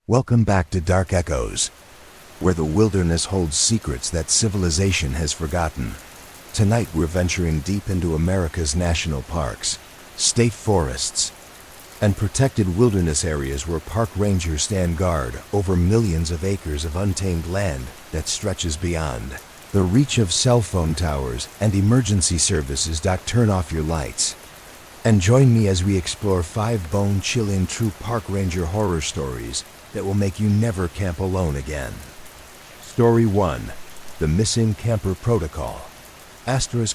Welcome back to Dark Echoes, where the wilderness holds secrets that civilization has forgotten. Tonight we're venturing deep into America's national parks, state forests, and protected wilderness areas where park rangers stand guard over millions of acres of untamed land that stretches beyond the reach of cell phone towers and emergency services. Turn off your lights and join me as we explore 5 bone-chilling true park ranger horror stories that will make you never camp alone again. Story 1. The Missing Camper Protocol.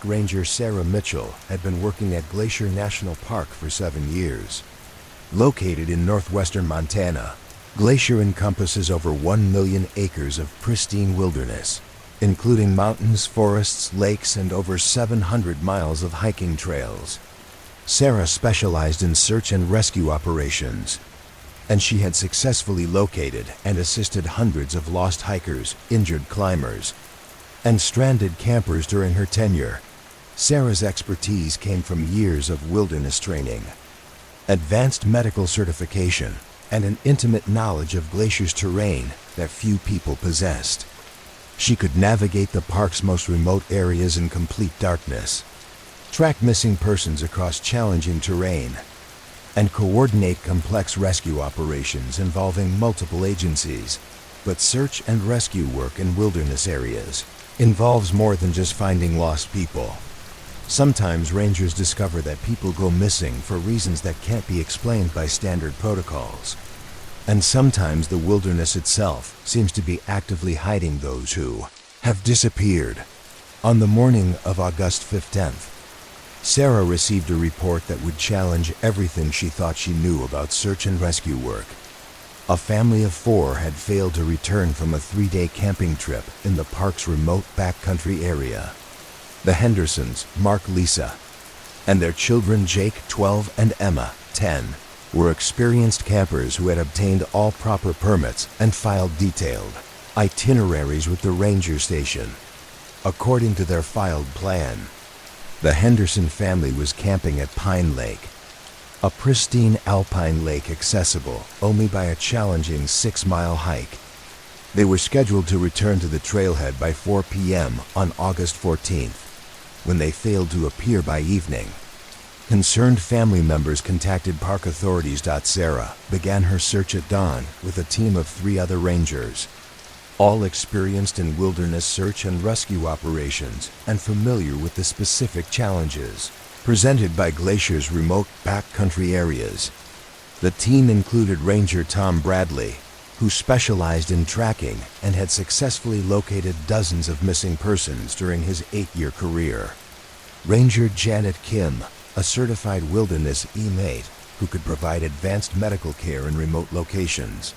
Ranger Sarah Mitchell had been working at Glacier National Park for 7 years. Located in northwestern Montana, Glacier encompasses over 1 million acres of pristine wilderness, including mountains, forests, lakes, and over 700 miles of hiking trails. Sarah specialized in search and rescue operations, and she had successfully located and assisted hundreds of lost hikers, injured climbers, and stranded campers during her tenure. Sarah's expertise came from years of wilderness training, advanced medical certification, and an intimate knowledge of Glacier's terrain that few people possessed. She could navigate the park's most remote areas in complete darkness, track missing persons across challenging terrain, and coordinate complex rescue operations involving multiple agencies. But search and rescue work in wilderness areas involves more than just finding lost people. Sometimes rangers discover that people go missing for reasons that can't be explained by standard protocols. And sometimes the wilderness itself seems to be actively hiding those who have disappeared. On the morning of August 15th, Sarah received a report that would challenge everything she thought she knew about search and rescue work. A family of 4 had failed to return from a 3-day camping trip in the park's remote backcountry area. The Hendersons, Mark, Lisa, and their children Jake, 12, and Emma, 10, were experienced campers who had obtained all proper permits and filed detailed itineraries with the ranger station. According to their filed plan, the Henderson family was camping at Pine Lake, a pristine alpine lake accessible only by a challenging 6-mile hike. They were scheduled to return to the trailhead by 4 p.m. on August 14th, when they failed to appear by evening. Concerned family members contacted park authorities. Sarah began her search at dawn with a team of 3 other rangers, all experienced in wilderness search and rescue operations and familiar with the specific challenges presented by Glacier's remote backcountry areas. The team included Ranger Tom Bradley, who specialized in tracking and had successfully located dozens of missing persons during his 8-year career. Ranger Janet Kim, a certified wilderness E-mate who could provide advanced medical care in remote locations.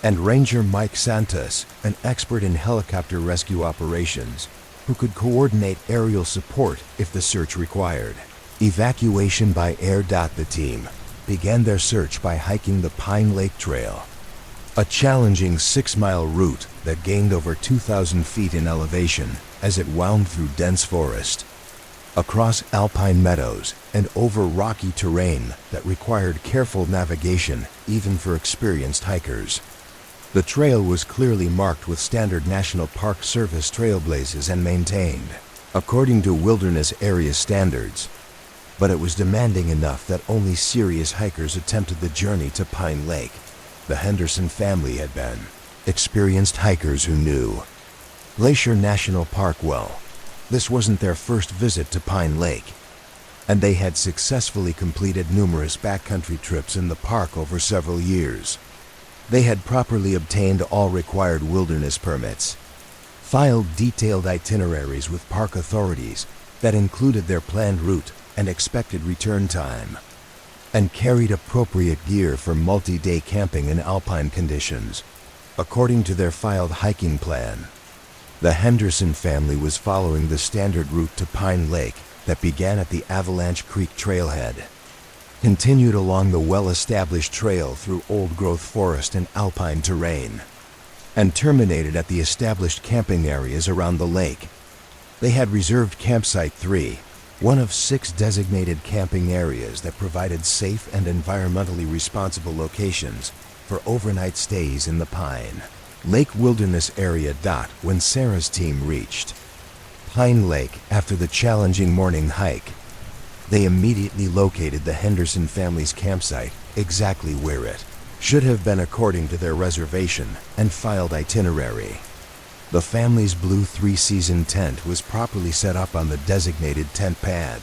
And Ranger Mike Santos, an expert in helicopter rescue operations, who could coordinate aerial support if the search required. Evacuation by air. The team began their search by hiking the Pine Lake Trail, a challenging 6-mile route that gained over 2,000 feet in elevation as it wound through dense forest, across alpine meadows, and over rocky terrain that required careful navigation even for experienced hikers. The trail was clearly marked with standard National Park Service trailblazes and maintained according to wilderness area standards, but it was demanding enough that only serious hikers attempted the journey to Pine Lake. The Henderson family had been experienced hikers who knew Glacier National Park well. This wasn't their first visit to Pine Lake, and they had successfully completed numerous backcountry trips in the park over several years. They had properly obtained all required wilderness permits, filed detailed itineraries with park authorities that included their planned route and expected return time, and carried appropriate gear for multi-day camping in alpine conditions. According to their filed hiking plan, the Henderson family was following the standard route to Pine Lake that began at the Avalanche Creek trailhead, continued along the well-established trail through old-growth forest and alpine terrain, and terminated at the established camping areas around the lake. They had reserved Campsite 3, one of 6 designated camping areas that provided safe and environmentally responsible locations for overnight stays in the Pine Lake Wilderness area. When Sarah's team reached Pine Lake after the challenging morning hike, they immediately located the Henderson family's campsite exactly where it should have been according to their reservation and filed itinerary. The family's blue three-season tent was properly set up on the designated tent pad,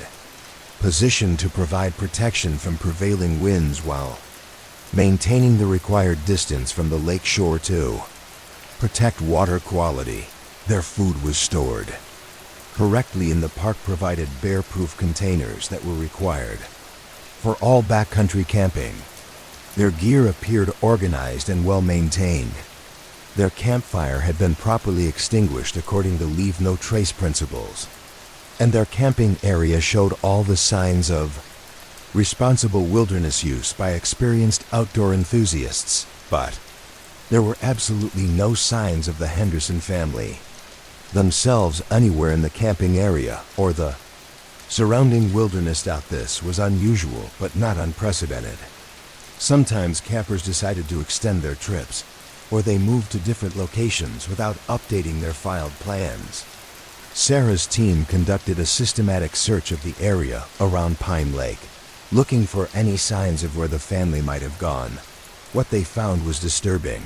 positioned to provide protection from prevailing winds while maintaining the required distance from the lake shore to protect water quality. Their food was stored correctly in the park-provided bear-proof containers that were required for all backcountry camping. Their gear appeared organized and well-maintained. Their campfire had been properly extinguished according to leave no trace principles, and their camping area showed all the signs of responsible wilderness use by experienced outdoor enthusiasts. But there were absolutely no signs of the Henderson family themselves anywhere in the camping area or the surrounding wilderness. This was unusual but not unprecedented. Sometimes campers decided to extend their trips, or they moved to different locations without updating their filed plans. Sarah's team conducted a systematic search of the area around Pine Lake, looking for any signs of where the family might have gone. What they found was disturbing.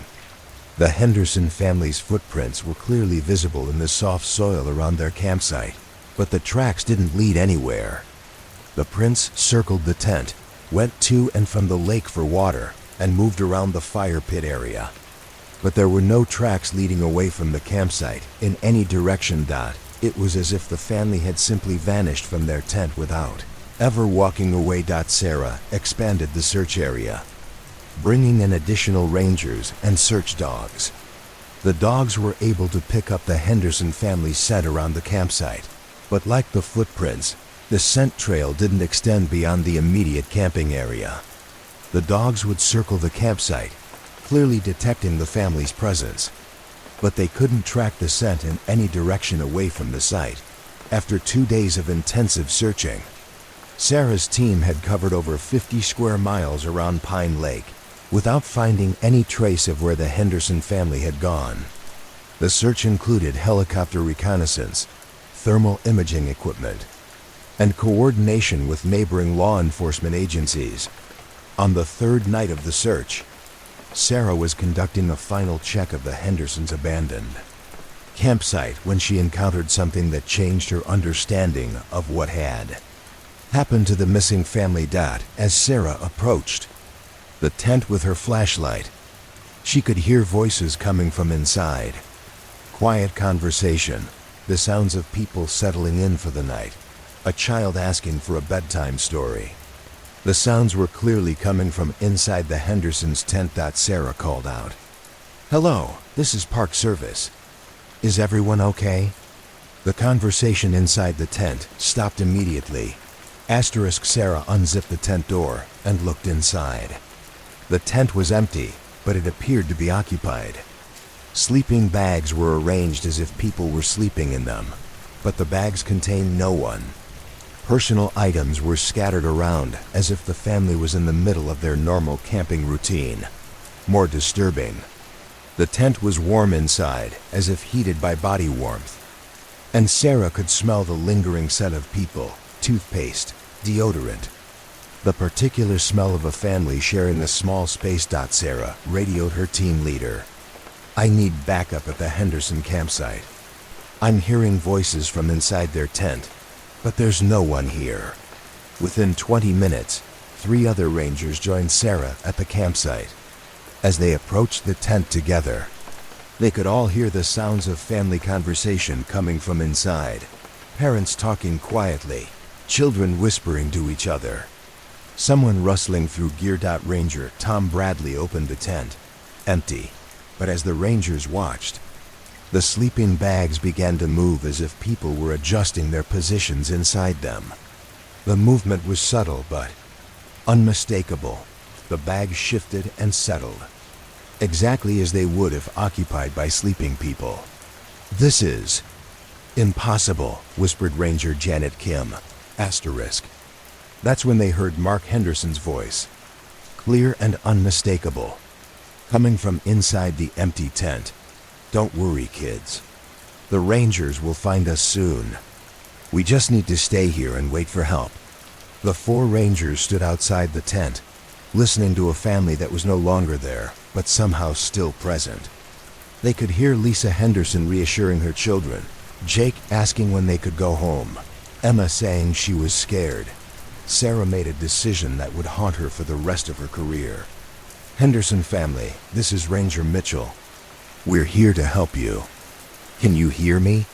The Henderson family's footprints were clearly visible in the soft soil around their campsite, but the tracks didn't lead anywhere. The prints circled the tent, went to and from the lake for water, and moved around the fire pit area. But there were no tracks leading away from the campsite in any direction. It was as if the family had simply vanished from their tent without ever walking away. Sarah expanded the search area, bringing in additional rangers and search dogs. The dogs were able to pick up the Henderson family's scent around the campsite, but like the footprints, the scent trail didn't extend beyond the immediate camping area. The dogs would circle the campsite, clearly detecting the family's presence, but they couldn't track the scent in any direction away from the site. After 2 days of intensive searching, Sarah's team had covered over 50 square miles around Pine Lake without finding any trace of where the Henderson family had gone. The search included helicopter reconnaissance, thermal imaging equipment, and coordination with neighboring law enforcement agencies. On the third night of the search, Sarah was conducting a final check of the Hendersons' abandoned campsite when she encountered something that changed her understanding of what had happened to the missing family. As Sarah approached the tent with her flashlight, she could hear voices coming from inside. Quiet conversation, the sounds of people settling in for the night, a child asking for a bedtime story. The sounds were clearly coming from inside the Hendersons' tent. Sarah called out, "Hello, this is Park Service. Is everyone okay?" The conversation inside the tent stopped immediately. Sarah unzipped the tent door and looked inside. The tent was empty, but it appeared to be occupied. Sleeping bags were arranged as if people were sleeping in them, but the bags contained no one. Personal items were scattered around as if the family was in the middle of their normal camping routine. More disturbing, the tent was warm inside, as if heated by body warmth, and Sarah could smell the lingering scent of people, toothpaste, deodorant. The particular smell of a family sharing a small space. Sarah radioed her team leader, "I need backup at the Henderson campsite. I'm hearing voices from inside their tent, but there's no one here." Within 20 minutes, 3 other rangers joined Sarah at the campsite. As they approached the tent together, they could all hear the sounds of family conversation coming from inside. Parents talking quietly, children whispering to each other, someone rustling through gear. Ranger Tom Bradley opened the tent, empty, but as the rangers watched, the sleeping bags began to move as if people were adjusting their positions inside them. The movement was subtle but unmistakable. The bags shifted and settled, exactly as they would if occupied by sleeping people. "This is impossible," whispered Ranger Janet Kim, *. That's when they heard Mark Henderson's voice, clear and unmistakable. coming from inside the empty tent. "Don't worry, kids. The Rangers will find us soon. We just need to stay here and wait for help." The 4 Rangers stood outside the tent, listening to a family that was no longer there, but somehow still present. They could hear Lisa Henderson reassuring her children, Jake asking when they could go home, Emma saying she was scared. Sarah made a decision that would haunt her for the rest of her career. "Henderson family, this is Ranger Mitchell. We're here to help you. Can you hear me?"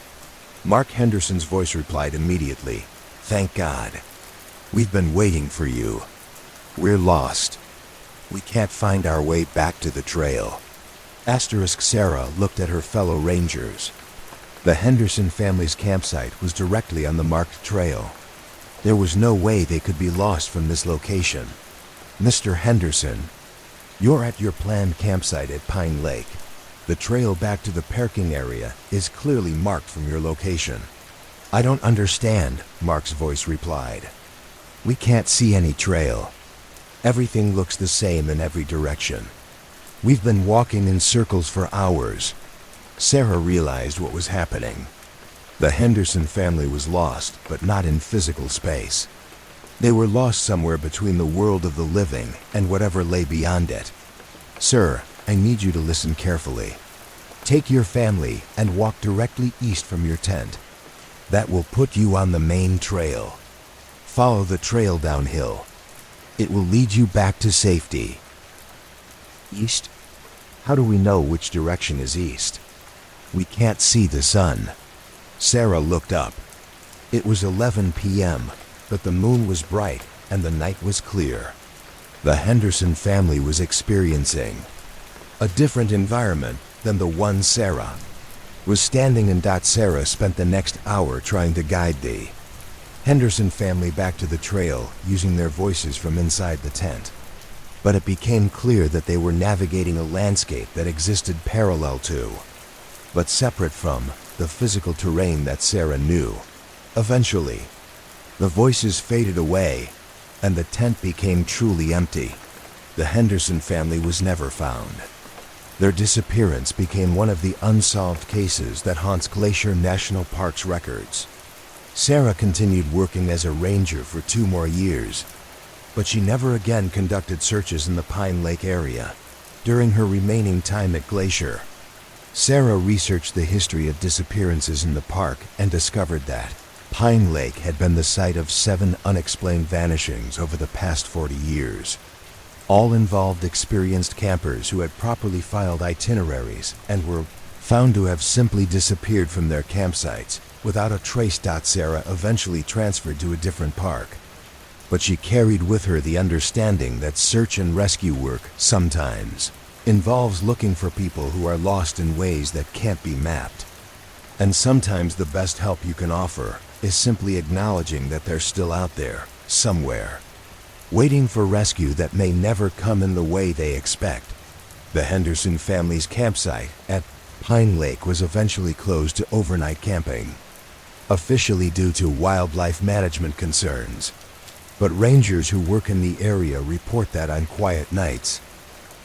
Mark Henderson's voice replied immediately, "Thank God. We've been waiting for you. We're lost. We can't find our way back to the trail." Sarah looked at her fellow Rangers. The Henderson family's campsite was directly on the marked trail. There was no way they could be lost from this location. "Mr. Henderson, you're at your planned campsite at Pine Lake. The trail back to the parking area is clearly marked from your location." "I don't understand," Mark's voice replied. "We can't see any trail. Everything looks the same in every direction. We've been walking in circles for hours." Sarah realized what was happening. The Henderson family was lost, but not in physical space. They were lost somewhere between the world of the living and whatever lay beyond it. "Sir, I need you to listen carefully. Take your family and walk directly east from your tent. That will put you on the main trail. Follow the trail downhill. It will lead you back to safety." "East? How do we know which direction is east? We can't see the sun." Sarah looked up. It was 11 p.m., but the moon was bright and the night was clear. The Henderson family was experiencing a different environment than the one Sarah was standing in. Sarah spent the next hour trying to guide the Henderson family back to the trail using their voices from inside the tent. But it became clear that they were navigating a landscape that existed parallel to, but separate from, the physical terrain that Sarah knew. Eventually, the voices faded away, and the tent became truly empty. The Henderson family was never found. Their disappearance became one of the unsolved cases that haunts Glacier National Park's records. Sarah continued working as a ranger for 2 more years, but she never again conducted searches in the Pine Lake area. During her remaining time at Glacier, Sarah researched the history of disappearances in the park and discovered that Pine Lake had been the site of 7 unexplained vanishings over the past 40 years. All involved experienced campers who had properly filed itineraries and were found to have simply disappeared from their campsites without a trace. Sarah eventually transferred to a different park, but she carried with her the understanding that search and rescue work sometimes involves looking for people who are lost in ways that can't be mapped. And sometimes the best help you can offer is simply acknowledging that they're still out there, somewhere, waiting for rescue that may never come in the way they expect. The Henderson family's campsite at Pine Lake was eventually closed to overnight camping, officially due to wildlife management concerns. But rangers who work in the area report that on quiet nights,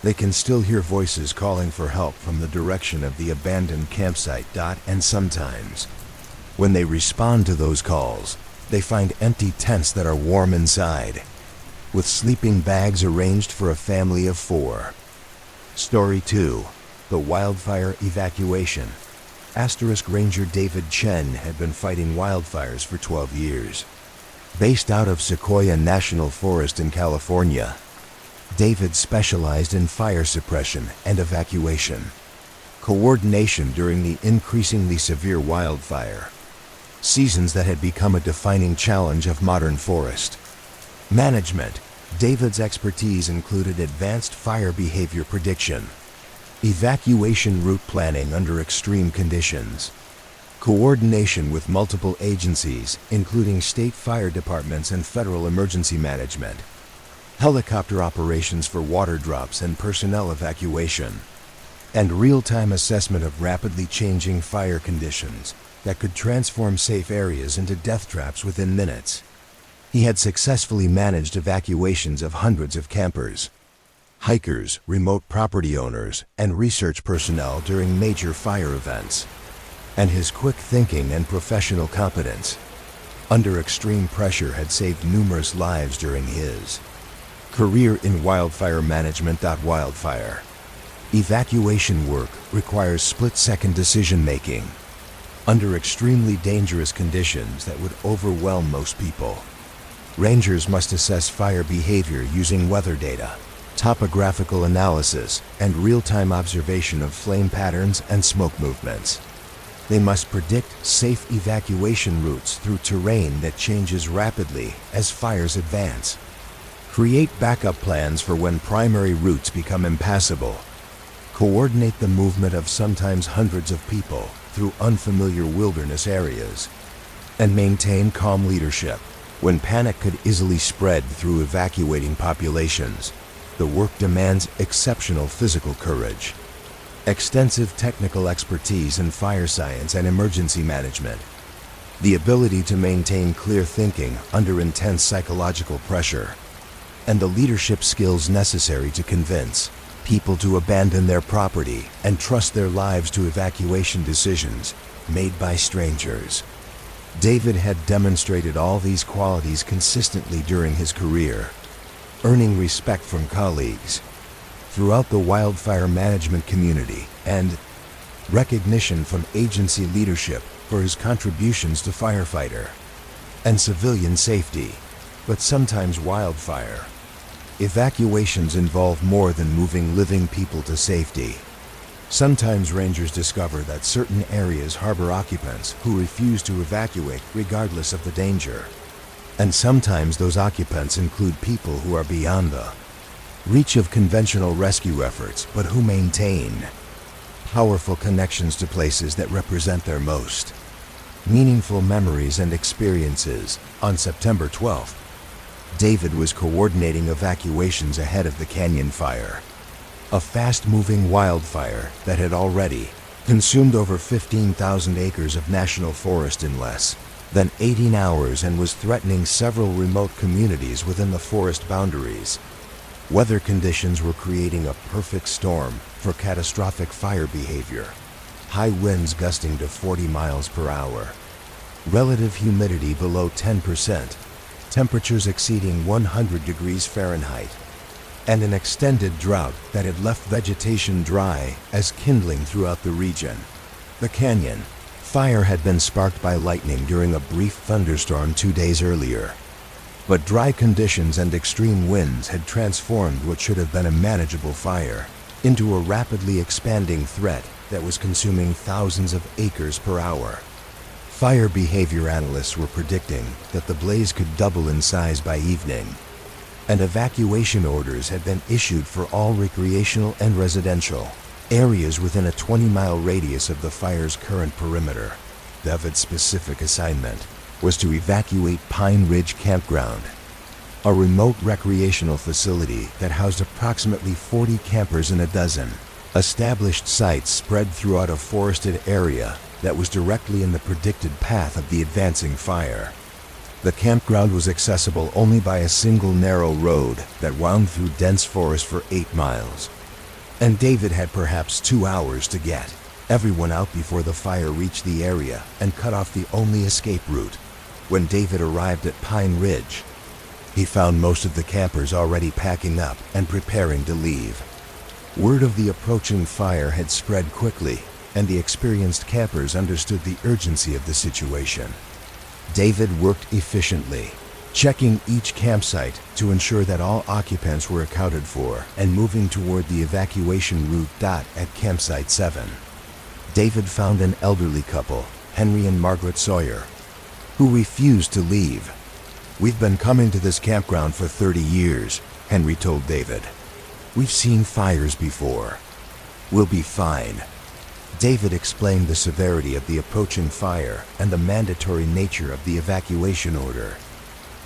they can still hear voices calling for help from the direction of the abandoned campsite. And sometimes, when they respond to those calls, they find empty tents that are warm inside, with sleeping bags arranged for a family of 4. Story 2. The Wildfire Evacuation. Ranger David Chen had been fighting wildfires for 12 years. Based out of Sequoia National Forest in California, David specialized in fire suppression and evacuation coordination during the increasingly severe wildfire seasons that had become a defining challenge of modern forest management. David's expertise included advanced fire behavior prediction, evacuation route planning under extreme conditions, coordination with multiple agencies, including state fire departments and federal emergency management, helicopter operations for water drops and personnel evacuation, and real-time assessment of rapidly changing fire conditions that could transform safe areas into death traps within minutes. He had successfully managed evacuations of hundreds of campers. hikers, remote property owners, and research personnel during major fire events. And his quick thinking and professional competence under extreme pressure had saved numerous lives during his career in wildfire management. Wildfire evacuation work requires split-second decision-making under extremely dangerous conditions that would overwhelm most people. Rangers must assess fire behavior using weather data, topographical analysis, and real-time observation of flame patterns and smoke movements. They must predict safe evacuation routes through terrain that changes rapidly as fires advance. Create backup plans for when primary routes become impassable. Coordinate the movement of sometimes hundreds of people through unfamiliar wilderness areas. And maintain calm leadership when panic could easily spread through evacuating populations. The work demands exceptional physical courage, extensive technical expertise in fire science and emergency management, the ability to maintain clear thinking under intense psychological pressure, and the leadership skills necessary to convince people to abandon their property and trust their lives to evacuation decisions made by strangers. David had demonstrated all these qualities consistently during his career, earning respect from colleagues throughout the wildfire management community and recognition from agency leadership for his contributions to firefighter and civilian safety. But sometimes wildfire evacuations involve more than moving living people to safety. Sometimes rangers discover that certain areas harbor occupants who refuse to evacuate regardless of the danger. And sometimes those occupants include people who are beyond the reach of conventional rescue efforts, but who maintain powerful connections to places that represent their most meaningful memories and experiences. On September 12th, David was coordinating evacuations ahead of the canyon fire, a fast-moving wildfire that had already consumed over 15,000 acres of national forest in less than 18 hours and was threatening several remote communities within the forest boundaries. Weather conditions were creating a perfect storm for catastrophic fire behavior. High winds gusting to 40 miles per hour, relative humidity below 10%, temperatures exceeding 100 degrees Fahrenheit, and an extended drought that had left vegetation dry as kindling throughout the region. The canyon fire had been sparked by lightning during a brief thunderstorm 2 days earlier. But dry conditions and extreme winds had transformed what should have been a manageable fire into a rapidly expanding threat that was consuming thousands of acres per hour. Fire behavior analysts were predicting that the blaze could double in size by evening, and evacuation orders had been issued for all recreational and residential areas within a 20-mile radius of the fire's current perimeter. David's specific assignment was to evacuate Pine Ridge Campground, a remote recreational facility that housed approximately 40 campers in a dozen established sites spread throughout a forested area that was directly in the predicted path of the advancing fire. The campground was accessible only by a single narrow road that wound through dense forest for 8 miles. And David had perhaps 2 hours to get everyone out before the fire reached the area and cut off the only escape route. When David arrived at Pine Ridge, he found most of the campers already packing up and preparing to leave. Word of the approaching fire had spread quickly, and the experienced campers understood the urgency of the situation. David worked efficiently, checking each campsite to ensure that all occupants were accounted for and moving toward the evacuation route. At Campsite 7, David found an elderly couple, Henry and Margaret Sawyer, who refused to leave. "We've been coming to this campground for 30 years, Henry told David. "We've seen fires before. We'll be fine." David explained the severity of the approaching fire and the mandatory nature of the evacuation order.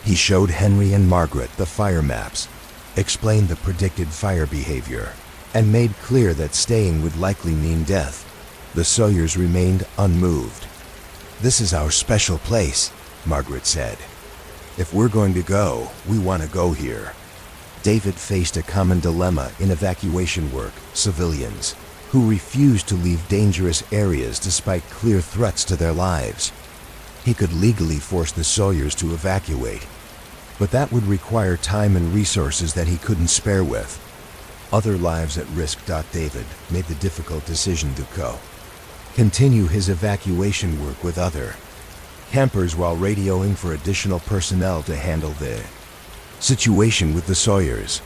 He showed Henry and Margaret the fire maps, explained the predicted fire behavior, and made clear that staying would likely mean death. The Sawyers remained unmoved. "This is our special place," Margaret said. "If we're going to go, we want to go here." David faced a common dilemma in evacuation work: civilians who refused to leave dangerous areas despite clear threats to their lives. He could legally force the Sawyers to evacuate, but that would require time and resources that he couldn't spare with. Other lives at risk. David made the difficult decision to continue his evacuation work with other campers while radioing for additional personnel to handle the situation with the Sawyers.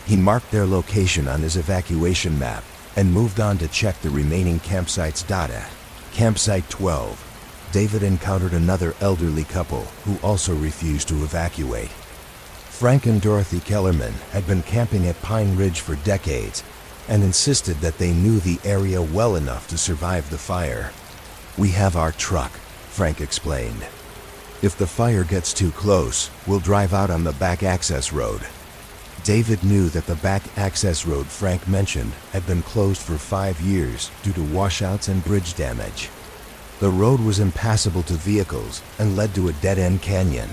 He marked their location on his evacuation map and moved on to check the remaining campsites. At Campsite 12, David encountered another elderly couple who also refused to evacuate. Frank and Dorothy Kellerman had been camping at Pine Ridge for decades and insisted that they knew the area well enough to survive the fire. "We have our truck," Frank explained. "If the fire gets too close, we'll drive out on the back access road." David knew that the back access road Frank mentioned had been closed for 5 years due to washouts and bridge damage. The road was impassable to vehicles and led to a dead-end canyon.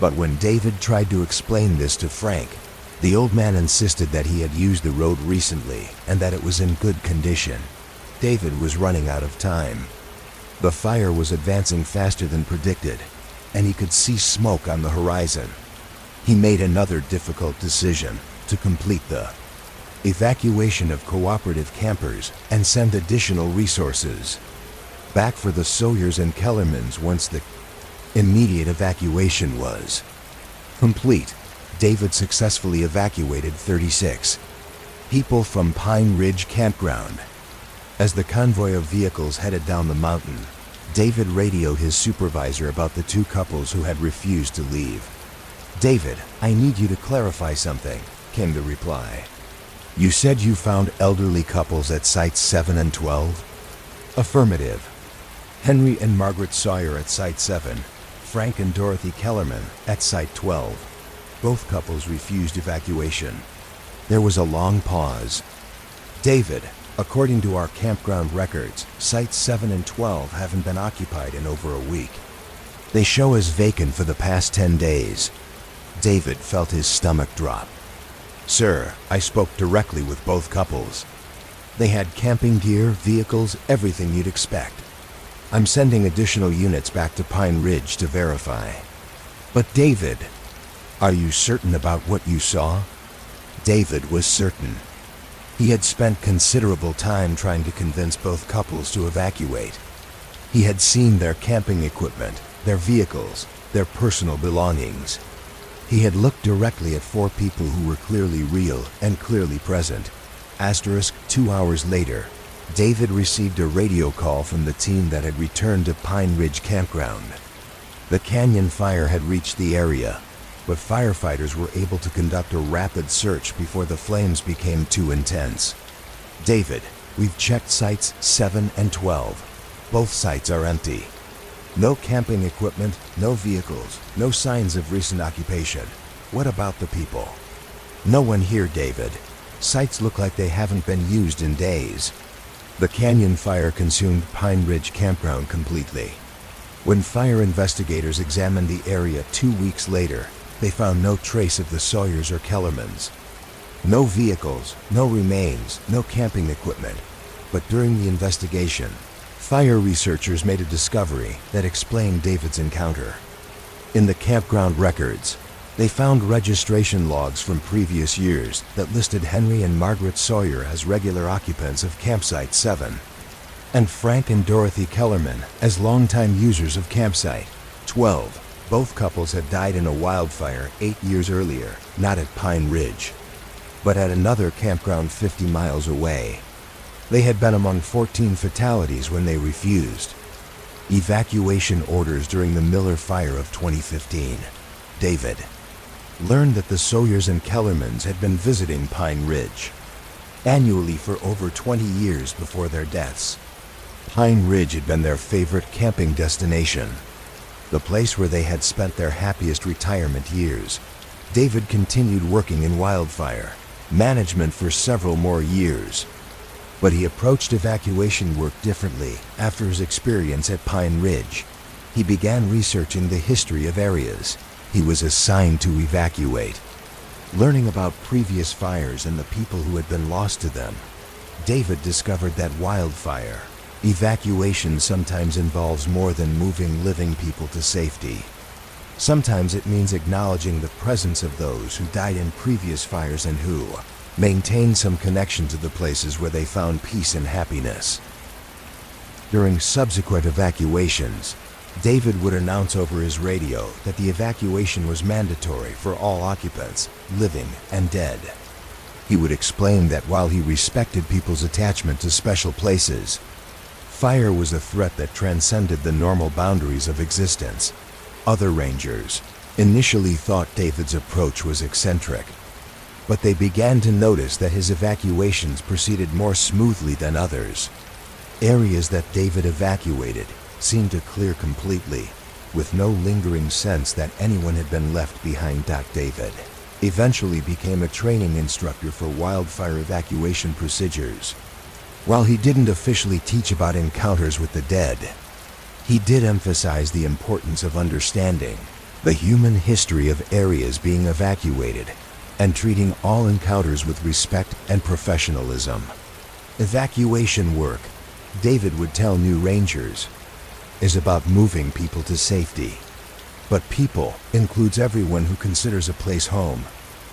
But when David tried to explain this to Frank, the old man insisted that he had used the road recently and that it was in good condition. David was running out of time. The fire was advancing faster than predicted, and he could see smoke on the horizon. He made another difficult decision: to complete the evacuation of cooperative campers and send additional resources back for the Sawyers and Kellermans once the immediate evacuation was complete. David successfully evacuated 36 people from Pine Ridge Campground. As the convoy of vehicles headed down the mountain, David radioed his supervisor about the two couples who had refused to leave. "David, I need you to clarify something," came the reply. "You said you found elderly couples at Sites 7 and 12? "Affirmative. Henry and Margaret Sawyer at Site 7, Frank and Dorothy Kellerman at Site 12. Both couples refused evacuation." There was a long pause. "David, according to our campground records, Sites 7 and 12 haven't been occupied in over a week. They show as vacant for the past 10 days. David felt his stomach drop. "Sir, I spoke directly with both couples. They had camping gear, vehicles, everything you'd expect. I'm sending additional units back to Pine Ridge to verify." "But David, are you certain about what you saw?" David was certain. He had spent considerable time trying to convince both couples to evacuate. He had seen their camping equipment, their vehicles, their personal belongings. He had looked directly at 4 people who were clearly real and clearly present. 2 hours later, David received a radio call from the team that had returned to Pine Ridge Campground. The canyon fire had reached the area, but firefighters were able to conduct a rapid search before the flames became too intense. "David, we've checked Sites 7 and 12. Both sites are empty. No camping equipment, no vehicles, no signs of recent occupation. What about the people?" "No one here, David. Sites look like they haven't been used in days." The canyon fire consumed Pine Ridge Campground completely. When fire investigators examined the area 2 weeks later, they found no trace of the Sawyers or Kellermans. No vehicles, no remains, no camping equipment. But during the investigation, fire researchers made a discovery that explained David's encounter. In the campground records, they found registration logs from previous years that listed Henry and Margaret Sawyer as regular occupants of Campsite 7, and Frank and Dorothy Kellerman as longtime users of Campsite 12. Both couples had died in a wildfire 8 years earlier, not at Pine Ridge, but at another campground 50 miles away. They had been among 14 fatalities when they refused evacuation orders during the Miller Fire of 2015. David learned that the Sawyers and Kellermans had been visiting Pine Ridge annually for over 20 years before their deaths. Pine Ridge had been their favorite camping destination, the place where they had spent their happiest retirement years. David continued working in wildfire management for several more years, but he approached evacuation work differently after his experience at Pine Ridge. He began researching the history of areas he was assigned to evacuate. Learning about previous fires and the people who had been lost to them, David discovered that wildfire evacuation sometimes involves more than moving living people to safety. Sometimes it means acknowledging the presence of those who died in previous fires and who maintain some connection to the places where they found peace and happiness. During subsequent evacuations, David would announce over his radio that the evacuation was mandatory for all occupants, living and dead. He would explain that while he respected people's attachment to special places, fire was a threat that transcended the normal boundaries of existence. Other rangers initially thought David's approach was eccentric, but they began to notice that his evacuations proceeded more smoothly than others. Areas that David evacuated seemed to clear completely, with no lingering sense that anyone had been left behind. David eventually became a training instructor for wildfire evacuation procedures. While he didn't officially teach about encounters with the dead, he did emphasize the importance of understanding the human history of areas being evacuated and treating all encounters with respect and professionalism. Evacuation work, David would tell new rangers, is about moving people to safety. But people includes everyone who considers a place home,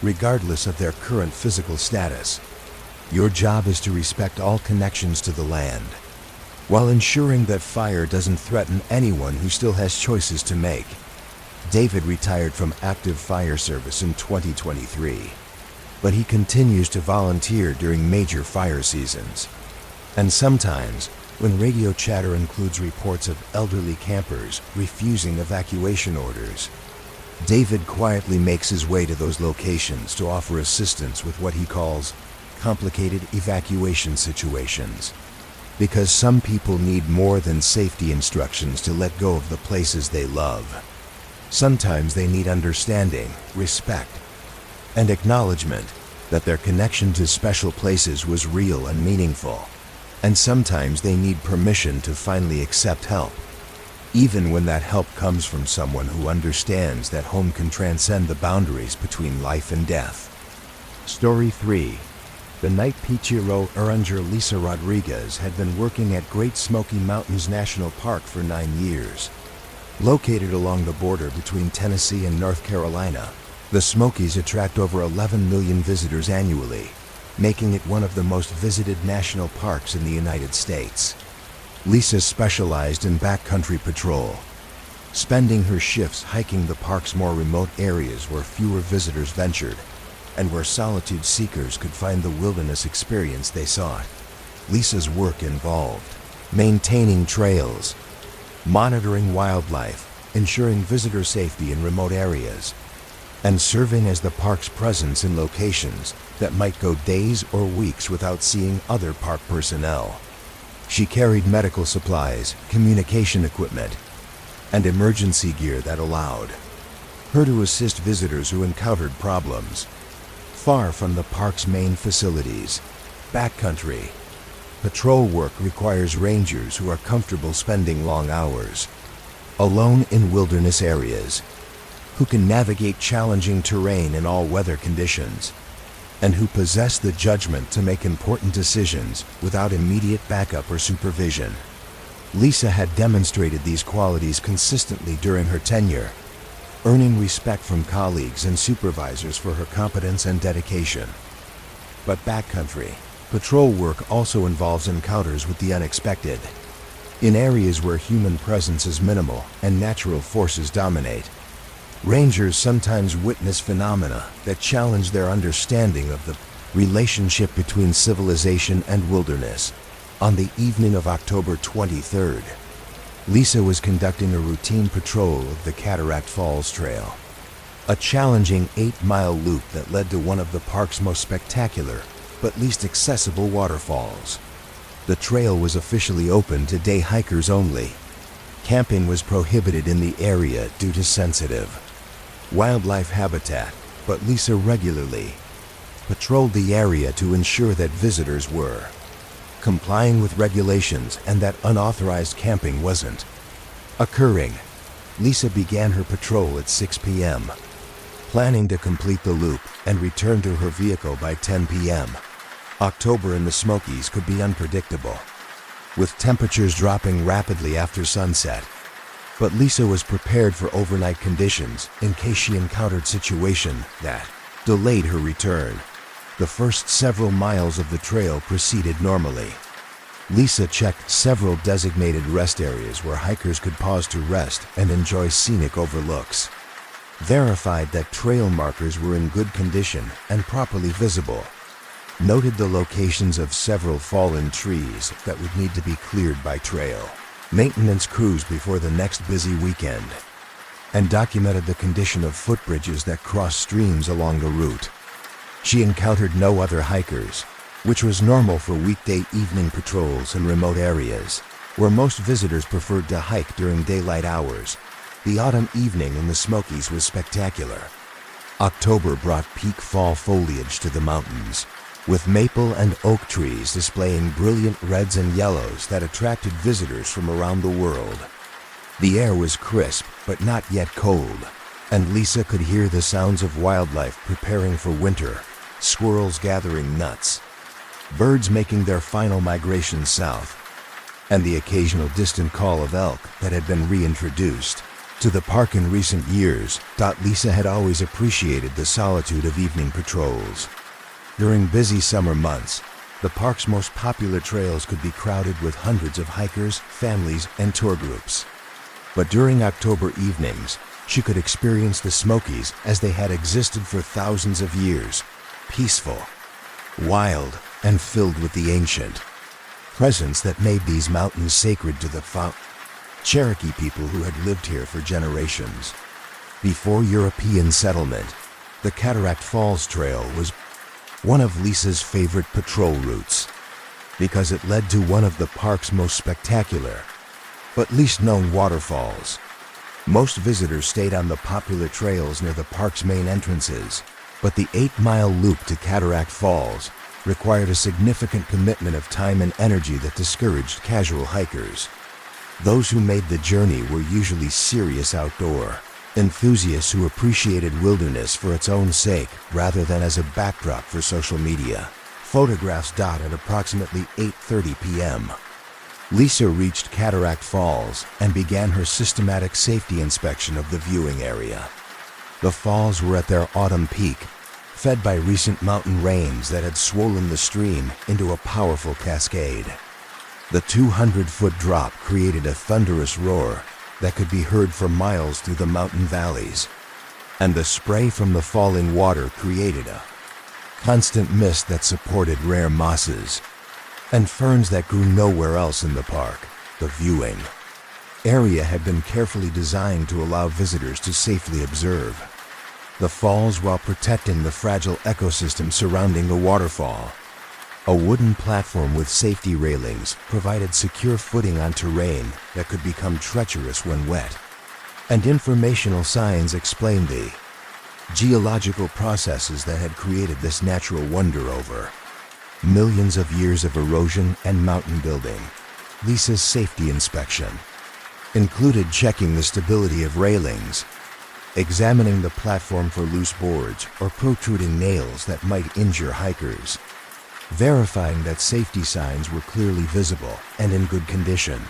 regardless of their current physical status. Your job is to respect all connections to the land, while ensuring that fire doesn't threaten anyone who still has choices to make. David retired from active fire service in 2023, but he continues to volunteer during major fire seasons. And sometimes, when radio chatter includes reports of elderly campers refusing evacuation orders, David quietly makes his way to those locations to offer assistance with what he calls complicated evacuation situations. Because some people need more than safety instructions to let go of the places they love. Sometimes they need understanding, respect, and acknowledgement that their connection to special places was real and meaningful. And sometimes they need permission to finally accept help, even when that help comes from someone who understands that home can transcend the boundaries between life and death. Story 3. The night Pichiro Ranger Lisa Rodriguez had been working at Great Smoky Mountains National Park for 9 years. Located along the border between Tennessee and North Carolina, the Smokies attract over 11 million visitors annually, making it one of the most visited national parks in the United States. Lisa specialized in backcountry patrol, spending her shifts hiking the park's more remote areas where fewer visitors ventured, and where solitude seekers could find the wilderness experience they sought. Lisa's work involved maintaining trails, monitoring wildlife, ensuring visitor safety in remote areas, and serving as the park's presence in locations that might go days or weeks without seeing other park personnel. She carried medical supplies, communication equipment, and emergency gear that allowed her to assist visitors who encountered problems far from the park's main facilities. Backcountry patrol work requires rangers who are comfortable spending long hours alone in wilderness areas, who can navigate challenging terrain in all weather conditions, and who possess the judgment to make important decisions without immediate backup or supervision. Lisa had demonstrated these qualities consistently during her tenure, earning respect from colleagues and supervisors for her competence and dedication. But backcountry patrol work also involves encounters with the unexpected. In areas where human presence is minimal and natural forces dominate, rangers sometimes witness phenomena that challenge their understanding of the relationship between civilization and wilderness. On the evening of October 23rd, Lisa was conducting a routine patrol of the Cataract Falls Trail, a challenging 8-mile loop that led to one of the park's most spectacular but least accessible waterfalls. The trail was officially open to day hikers only. Camping was prohibited in the area due to sensitive wildlife habitat, but Lisa regularly patrolled the area to ensure that visitors were complying with regulations and that unauthorized camping wasn't occurring. Lisa began her patrol at 6 p.m., planning to complete the loop and return to her vehicle by 10 p.m. October in the Smokies could be unpredictable, with temperatures dropping rapidly after sunset. But Lisa was prepared for overnight conditions in case she encountered situation that delayed her return. The first several miles of the trail proceeded normally. Lisa checked several designated rest areas where hikers could pause to rest and enjoy scenic overlooks. Verified that trail markers were in good condition and properly visible. Noted the locations of several fallen trees that would need to be cleared by trail maintenance crews before the next busy weekend, and documented the condition of footbridges that cross streams along the route. She encountered no other hikers, which was normal for weekday evening patrols in remote areas, where most visitors preferred to hike during daylight hours. The autumn evening in the Smokies was spectacular. October brought peak fall foliage to the mountains, with maple and oak trees displaying brilliant reds and yellows that attracted visitors from around the world. The air was crisp but not yet cold, and Lisa could hear the sounds of wildlife preparing for winter, squirrels gathering nuts, birds making their final migration south, and the occasional distant call of elk that had been reintroduced to the park in recent years. Lisa had always appreciated the solitude of evening patrols. During busy summer months, the park's most popular trails could be crowded with hundreds of hikers, families, and tour groups. But during October evenings, she could experience the Smokies as they had existed for thousands of years, peaceful, wild, and filled with the ancient presence that made these mountains sacred to the Cherokee people who had lived here for generations. Before European settlement, the Cataract Falls Trail was one of Lisa's favorite patrol routes, because it led to one of the park's most spectacular, but least known waterfalls. Most visitors stayed on the popular trails near the park's main entrances, but the 8-mile loop to Cataract Falls required a significant commitment of time and energy that discouraged casual hikers. Those who made the journey were usually serious outdoor enthusiasts who appreciated wilderness for its own sake rather than as a backdrop for social media. Photographs. At approximately 8:30 p.m. Lisa reached Cataract Falls and began her systematic safety inspection of the viewing area. The falls were at their autumn peak, fed by recent mountain rains that had swollen the stream into a powerful cascade. The 200-foot drop created a thunderous roar that could be heard for miles through the mountain valleys, and the spray from the falling water created a constant mist that supported rare mosses and ferns that grew nowhere else in the park. The viewing area had been carefully designed to allow visitors to safely observe the falls while protecting the fragile ecosystem surrounding the waterfall. A wooden platform with safety railings provided secure footing on terrain that could become treacherous when wet, and informational signs explained the geological processes that had created this natural wonder over millions of years of erosion and mountain building. Lisa's safety inspection included checking the stability of railings, examining the platform for loose boards or protruding nails that might injure hikers, verifying that safety signs were clearly visible and in good condition,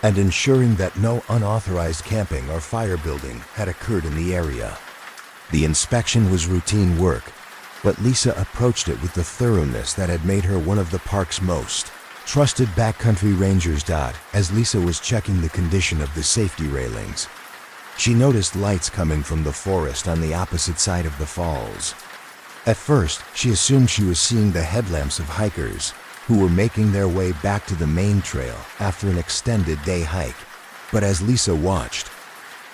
and ensuring that no unauthorized camping or fire building had occurred in the area. The inspection was routine work, but Lisa approached it with the thoroughness that had made her one of the park's most trusted backcountry rangers. As Lisa was checking the condition of the safety railings, she noticed lights coming from the forest on the opposite side of the falls. At first, she assumed she was seeing the headlamps of hikers who were making their way back to the main trail after an extended day hike. But as Lisa watched,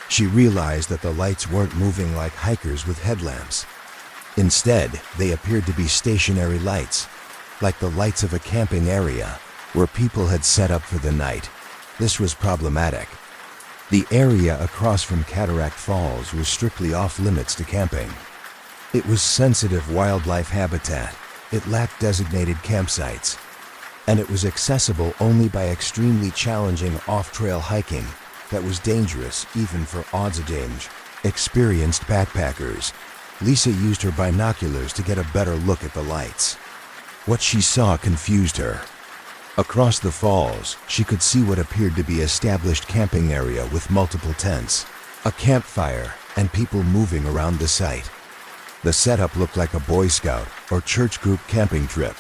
she realized that the lights weren't moving like hikers with headlamps. Instead, they appeared to be stationary lights, like the lights of a camping area where people had set up for the night. This was problematic. The area across from Cataract Falls was strictly off-limits to camping. It was sensitive wildlife habitat, it lacked designated campsites, and it was accessible only by extremely challenging off-trail hiking that was dangerous even for odds-a-dange experienced backpackers. Lisa used her binoculars to get a better look at the lights. What she saw confused her. Across the falls, she could see what appeared to be an established camping area with multiple tents, a campfire, and people moving around the site. The setup looked like a Boy Scout or church group camping trip,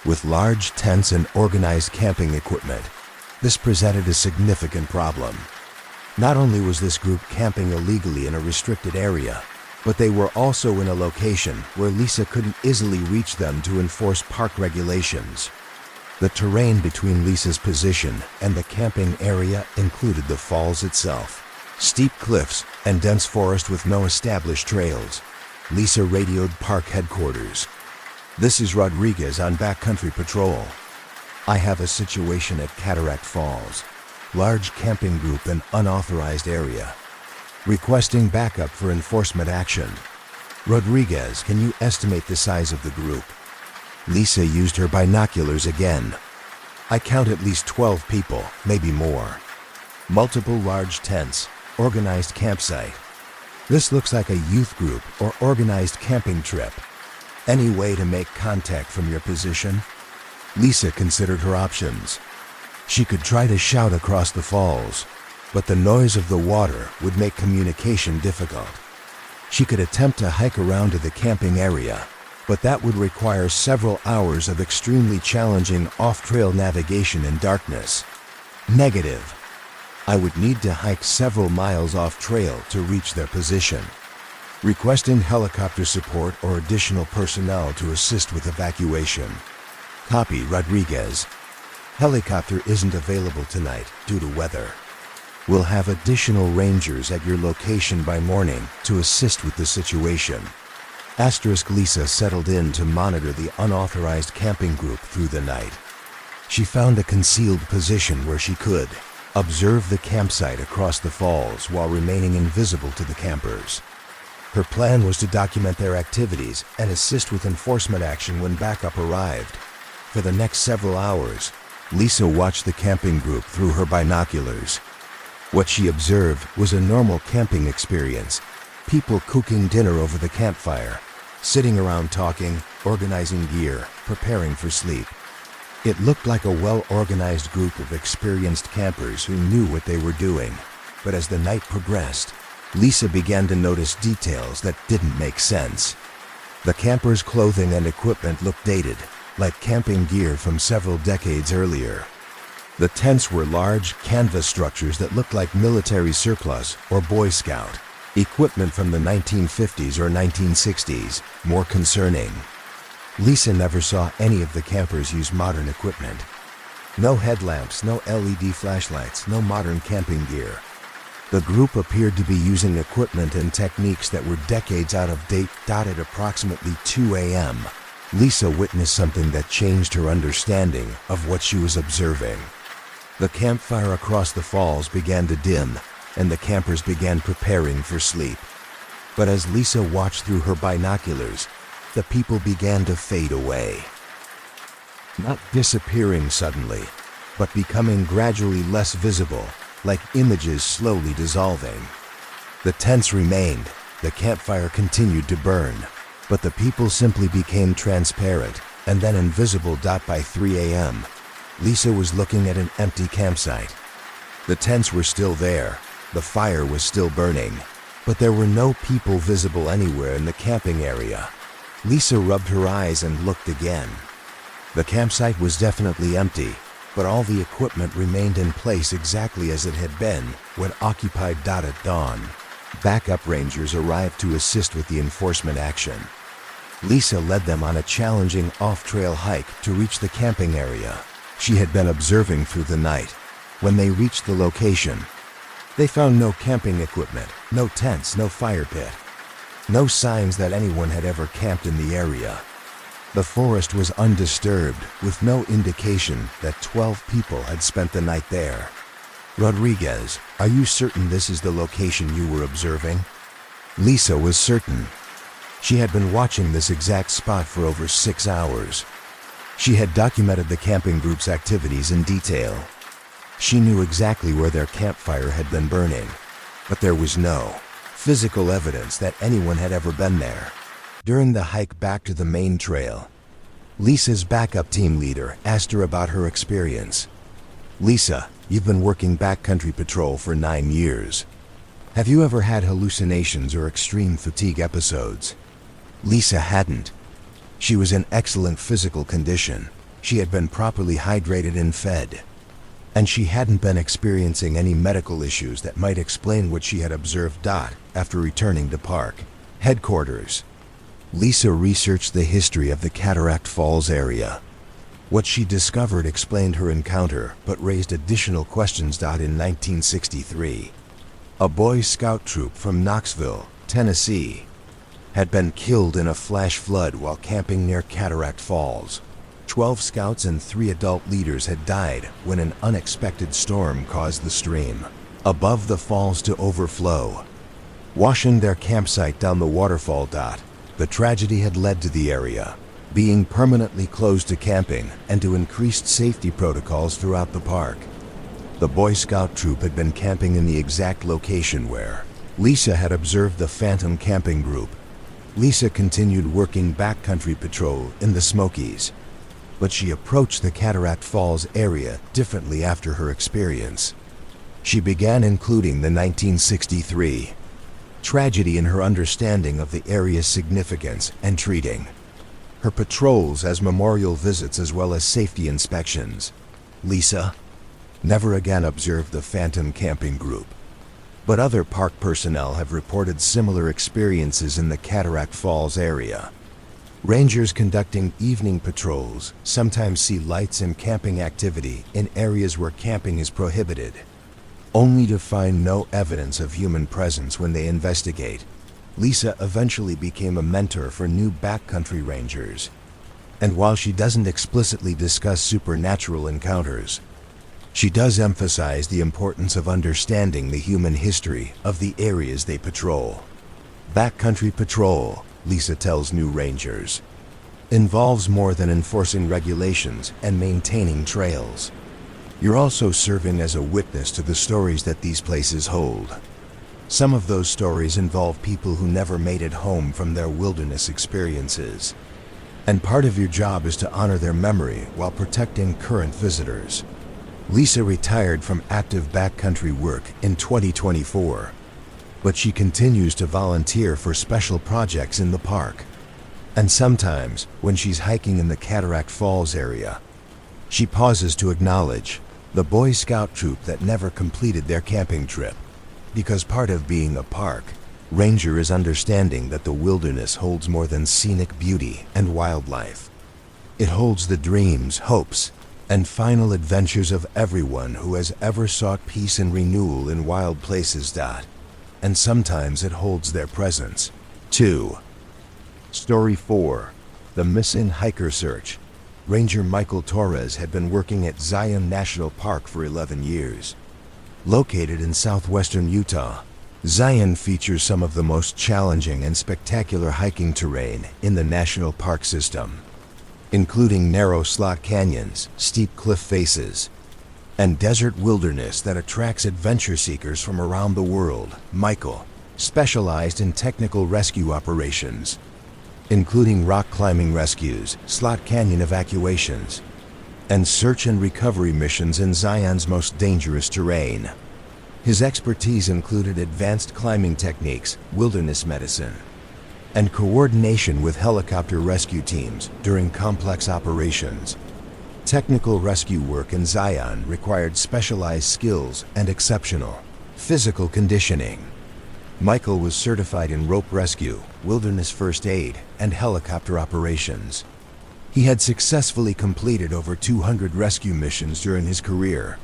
with large tents and organized camping equipment. This presented a significant problem. Not only was this group camping illegally in a restricted area, but they were also in a location where Lisa couldn't easily reach them to enforce park regulations. The terrain between Lisa's position and the camping area included the falls itself, steep cliffs, and dense forest with no established trails. Lisa radioed park headquarters. "This is Rodriguez on backcountry patrol. I have a situation at Cataract Falls. Large camping group in unauthorized area. Requesting backup for enforcement action. Rodriguez, can you estimate the size of the group?" Lisa used her binoculars again. "I count at least 12 people, maybe more. Multiple large tents, organized campsite. This looks like a youth group or organized camping trip. Any way to make contact from your position?" Lisa considered her options. She could try to shout across the falls, but the noise of the water would make communication difficult. She could attempt to hike around to the camping area, but that would require several hours of extremely challenging off-trail navigation in darkness. Negative. I would need to hike several miles off-trail to reach their position. Requesting helicopter support or additional personnel to assist with evacuation. Copy, Rodriguez. Helicopter isn't available tonight due to weather. We'll have additional rangers at your location by morning to assist with the situation. Asterisk Lisa settled in to monitor the unauthorized camping group through the night. She found a concealed position where she could observe the campsite across the falls while remaining invisible to the campers. Her plan was to document their activities and assist with enforcement action when backup arrived. For the next several hours, Lisa watched the camping group through her binoculars. What she observed was a normal camping experience. People cooking dinner over the campfire, sitting around talking, organizing gear, preparing for sleep. It looked like a well-organized group of experienced campers who knew what they were doing. But as the night progressed, Lisa began to notice details that didn't make sense. The campers' clothing and equipment looked dated, like camping gear from several decades earlier. The tents were large canvas structures that looked like military surplus or Boy Scout. Equipment from the 1950s or 1960s, more concerning. Lisa never saw any of the campers use modern equipment. No headlamps, no LED flashlights, no modern camping gear. The group appeared to be using equipment and techniques that were decades out of date. At approximately 2 a.m., Lisa witnessed something that changed her understanding of what she was observing. The campfire across the falls began to dim, and the campers began preparing for sleep. But as Lisa watched through her binoculars, the people began to fade away. Not disappearing suddenly, but becoming gradually less visible, like images slowly dissolving. The tents remained, the campfire continued to burn, but the people simply became transparent and then invisible. By 3 a.m., Lisa was looking at an empty campsite. The tents were still there, the fire was still burning, but there were no people visible anywhere in the camping area. Lisa rubbed her eyes and looked again. The campsite was definitely empty, but all the equipment remained in place exactly as it had been when occupied. At dawn, backup rangers arrived to assist with the enforcement action. Lisa led them on a challenging off-trail hike to reach the camping area she had been observing through the night. When they reached the location, they found no camping equipment, no tents, no fire pit, no signs that anyone had ever camped in the area. The forest was undisturbed, with no indication that 12 people had spent the night there. Rodriguez, are you certain this is the location you were observing? Lisa was certain. She had been watching this exact spot for over 6 hours. She had documented the camping group's activities in detail. She knew exactly where their campfire had been burning, but there was no physical evidence that anyone had ever been there. During the hike back to the main trail, Lisa's backup team leader asked her about her experience. "Lisa, you've been working backcountry patrol for 9 years. Have you ever had hallucinations or extreme fatigue episodes?" Lisa hadn't. She was in excellent physical condition. She had been properly hydrated and fed. And she hadn't been experiencing any medical issues that might explain what she had observed. After returning to park headquarters, Lisa researched the history of the Cataract Falls area. What she discovered explained her encounter, but raised additional questions. In 1963, a Boy Scout troop from Knoxville, Tennessee, had been killed in a flash flood while camping near Cataract Falls. 12 scouts and 3 adult leaders had died when an unexpected storm caused the stream above the falls to overflow, washing their campsite down the waterfall. The tragedy had led to the area being permanently closed to camping and to increased safety protocols throughout the park. The Boy Scout troop had been camping in the exact location where Lisa had observed the phantom camping group. Lisa continued working backcountry patrol in the Smokies, but she approached the Cataract Falls area differently after her experience. She began including the 1963 tragedy in her understanding of the area's significance and treating her patrols as memorial visits as well as safety inspections. Lisa never again observed the phantom camping group, but other park personnel have reported similar experiences in the Cataract Falls area. Rangers conducting evening patrols sometimes see lights and camping activity in areas where camping is prohibited, only to find no evidence of human presence when they investigate. Lisa eventually became a mentor for new backcountry rangers, and while she doesn't explicitly discuss supernatural encounters, she does emphasize the importance of understanding the human history of the areas they patrol. Backcountry patrol, Lisa tells new rangers, involves more than enforcing regulations and maintaining trails. You're also serving as a witness to the stories that these places hold. Some of those stories involve people who never made it home from their wilderness experiences, and part of your job is to honor their memory while protecting current visitors. Lisa retired from active backcountry work in 2024, but she continues to volunteer for special projects in the park. And sometimes, when she's hiking in the Cataract Falls area, she pauses to acknowledge the Boy Scout troop that never completed their camping trip. Because part of being a park ranger is understanding that the wilderness holds more than scenic beauty and wildlife. It holds the dreams, hopes, and final adventures of everyone who has ever sought peace and renewal in wild places. And sometimes it holds their presence, too. Story 4. The Missing Hiker Search. Ranger Michael Torres had been working at Zion National Park for 11 years. Located in southwestern Utah, Zion features some of the most challenging and spectacular hiking terrain in the national park system, including narrow slot canyons, steep cliff faces, and desert wilderness that attracts adventure seekers from around the world. Michael specialized in technical rescue operations, including rock climbing rescues, slot canyon evacuations, and search and recovery missions in Zion's most dangerous terrain. His expertise included advanced climbing techniques, wilderness medicine, and coordination with helicopter rescue teams during complex operations. Technical rescue work in Zion required specialized skills and exceptional physical conditioning. Michael was certified in rope rescue, wilderness first aid, and helicopter operations. He had successfully completed over 200 rescue missions during his career,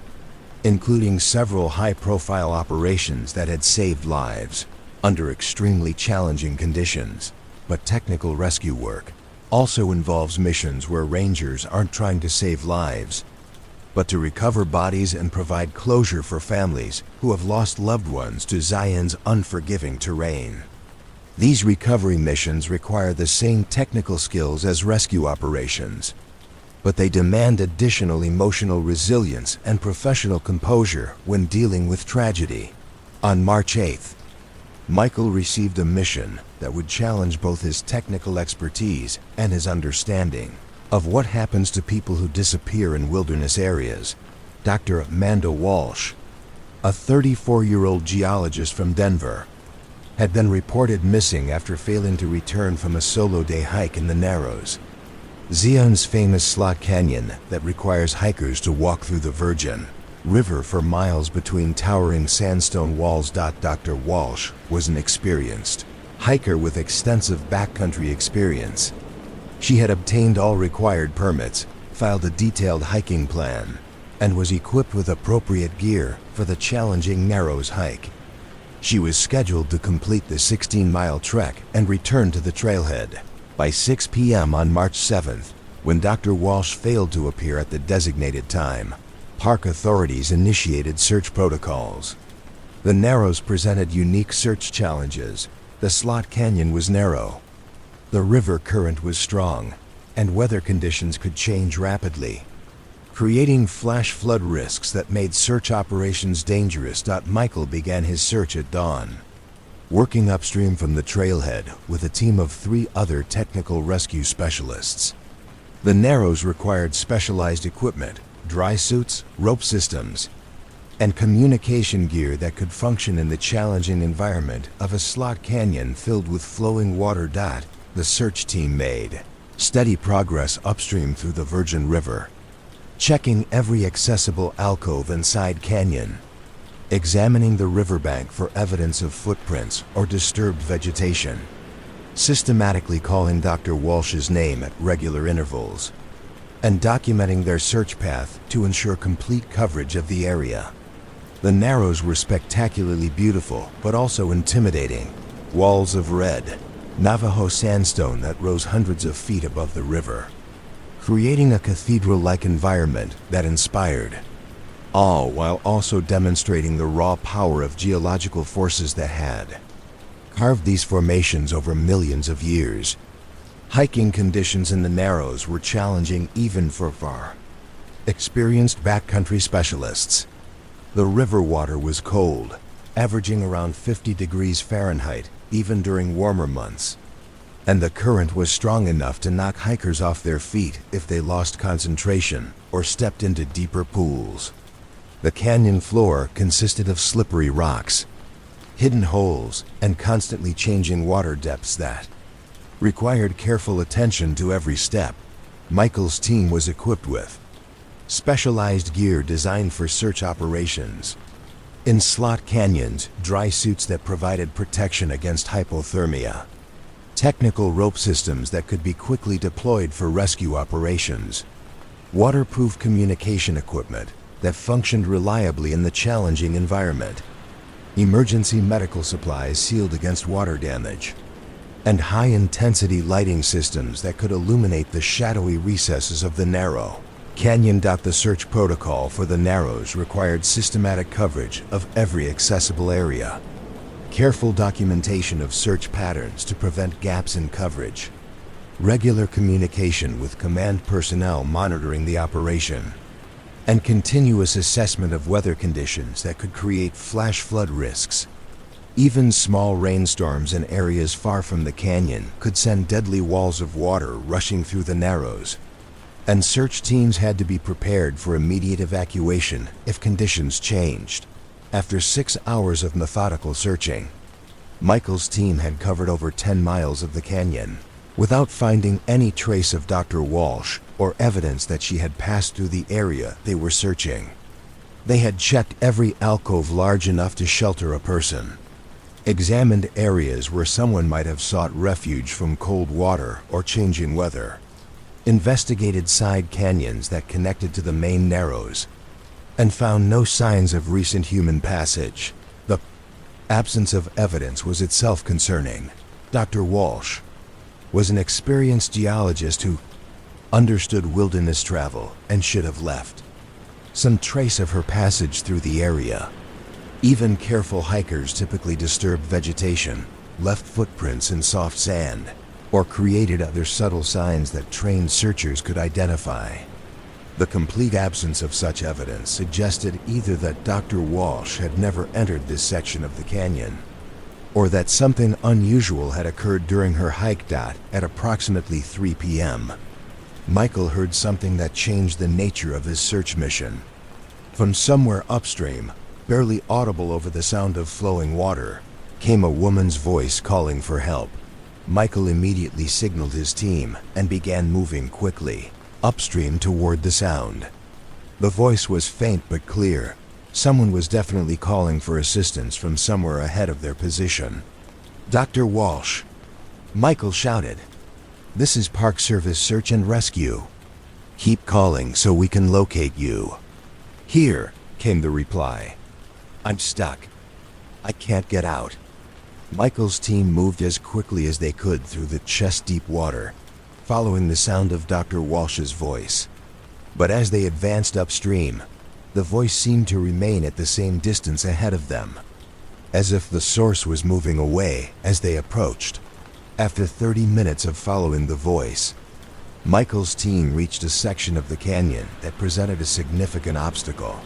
including several high-profile operations that had saved lives under extremely challenging conditions. But technical rescue work also involves missions where rangers aren't trying to save lives, but to recover bodies and provide closure for families who have lost loved ones to Zion's unforgiving terrain. These recovery missions require the same technical skills as rescue operations, but they demand additional emotional resilience and professional composure when dealing with tragedy. On March 8, Michael received a mission that would challenge both his technical expertise and his understanding of what happens to people who disappear in wilderness areas. Dr. Amanda Walsh, a 34-year-old geologist from Denver, had been reported missing after failing to return from a solo-day hike in the Narrows, Zion's famous slot canyon that requires hikers to walk through the Virgin River for miles between towering sandstone walls. Dr. Walsh was an experienced hiker with extensive backcountry experience. She had obtained all required permits, filed a detailed hiking plan, and was equipped with appropriate gear for the challenging Narrows hike. She was scheduled to complete the 16-mile trek and return to the trailhead by 6 p.m. on March 7th. When Dr. Walsh failed to appear at the designated time, park authorities initiated search protocols. The Narrows presented unique search challenges. The slot canyon was narrow, the river current was strong, and weather conditions could change rapidly, creating flash flood risks that made search operations dangerous. Michael began his search at dawn, working upstream from the trailhead with a team of 3 other technical rescue specialists. The Narrows required specialized equipment, dry suits, rope systems, and communication gear that could function in the challenging environment of a slot canyon filled with flowing water. The search team made steady progress upstream through the Virgin River, checking every accessible alcove and side canyon, examining the riverbank for evidence of footprints or disturbed vegetation, systematically calling Dr. Walsh's name at regular intervals, and documenting their search path to ensure complete coverage of the area. The Narrows were spectacularly beautiful, but also intimidating. Walls of red Navajo sandstone that rose hundreds of feet above the river, creating a cathedral-like environment that inspired awe while also demonstrating the raw power of geological forces that had carved these formations over millions of years. Hiking conditions in the Narrows were challenging even for far experienced backcountry specialists. The river water was cold, averaging around 50 degrees Fahrenheit even during warmer months, and the current was strong enough to knock hikers off their feet if they lost concentration or stepped into deeper pools. The canyon floor consisted of slippery rocks, hidden holes, and constantly changing water depths that required careful attention to every step. Michael's team was equipped with specialized gear designed for search operations. In slot canyons, dry suits that provided protection against hypothermia, technical rope systems that could be quickly deployed for rescue operations, waterproof communication equipment that functioned reliably in the challenging environment, emergency medical supplies sealed against water damage, and high-intensity lighting systems that could illuminate the shadowy recesses of the narrow canyon. The search protocol for the Narrows required systematic coverage of every accessible area, careful documentation of search patterns to prevent gaps in coverage, regular communication with command personnel monitoring the operation, and continuous assessment of weather conditions that could create flash flood risks. Even small rainstorms in areas far from the canyon could send deadly walls of water rushing through the Narrows, and search teams had to be prepared for immediate evacuation if conditions changed. After 6 hours of methodical searching, Michael's team had covered over 10 miles of the canyon without finding any trace of Dr. Walsh or evidence that she had passed through the area they were searching. They had checked every alcove large enough to shelter a person, examined areas where someone might have sought refuge from cold water or changing weather, investigated side canyons that connected to the main Narrows, and found no signs of recent human passage. The absence of evidence was itself concerning. Dr. Walsh was an experienced geologist who understood wilderness travel and should have left some trace of her passage through the area. Even careful hikers typically disturbed vegetation, left footprints in soft sand, or created other subtle signs that trained searchers could identify. The complete absence of such evidence suggested either that Dr. Walsh had never entered this section of the canyon, or that something unusual had occurred during her hike. At approximately 3 p.m., Michael heard something that changed the nature of his search mission. From somewhere upstream, barely audible over the sound of flowing water, came a woman's voice calling for help. Michael immediately signaled his team and began moving quickly upstream toward the sound. The voice was faint but clear. Someone was definitely calling for assistance from somewhere ahead of their position. "Dr. Walsh," Michael shouted. "This is Park Service Search and Rescue. Keep calling so we can locate you." "Here," came the reply. "I'm stuck. I can't get out." Michael's team moved as quickly as they could through the chest-deep water, following the sound of Dr. Walsh's voice. But as they advanced upstream, the voice seemed to remain at the same distance ahead of them, as if the source was moving away as they approached. After 30 minutes of following the voice, Michael's team reached a section of the canyon that presented a significant obstacle.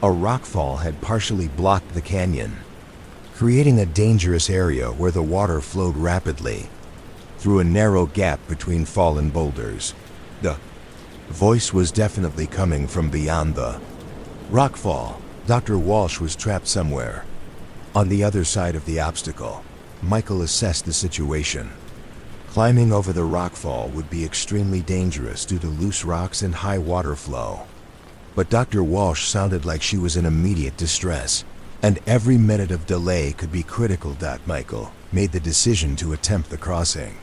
A rockfall had partially blocked the canyon, creating a dangerous area where the water flowed rapidly through a narrow gap between fallen boulders. The voice was definitely coming from beyond the rockfall. Dr. Walsh was trapped somewhere on the other side of the obstacle. Michael assessed the situation. Climbing over the rockfall would be extremely dangerous due to loose rocks and high water flow. But Dr. Walsh sounded like she was in immediate distress, and every minute of delay could be critical. Michael made the decision to attempt the crossing.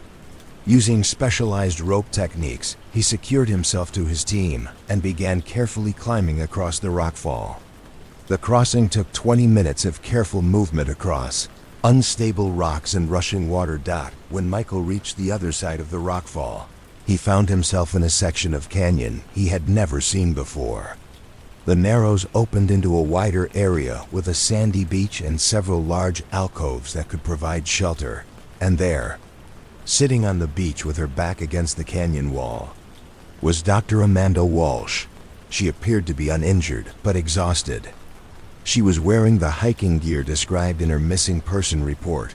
Using specialized rope techniques, he secured himself to his team and began carefully climbing across the rockfall. The crossing took 20 minutes of careful movement across unstable rocks and rushing water. When Michael reached the other side of the rockfall, he found himself in a section of canyon he had never seen before. The narrows opened into a wider area with a sandy beach and several large alcoves that could provide shelter. And there, sitting on the beach with her back against the canyon wall, was Dr. Amanda Walsh. She appeared to be uninjured but exhausted. She was wearing the hiking gear described in her missing person report,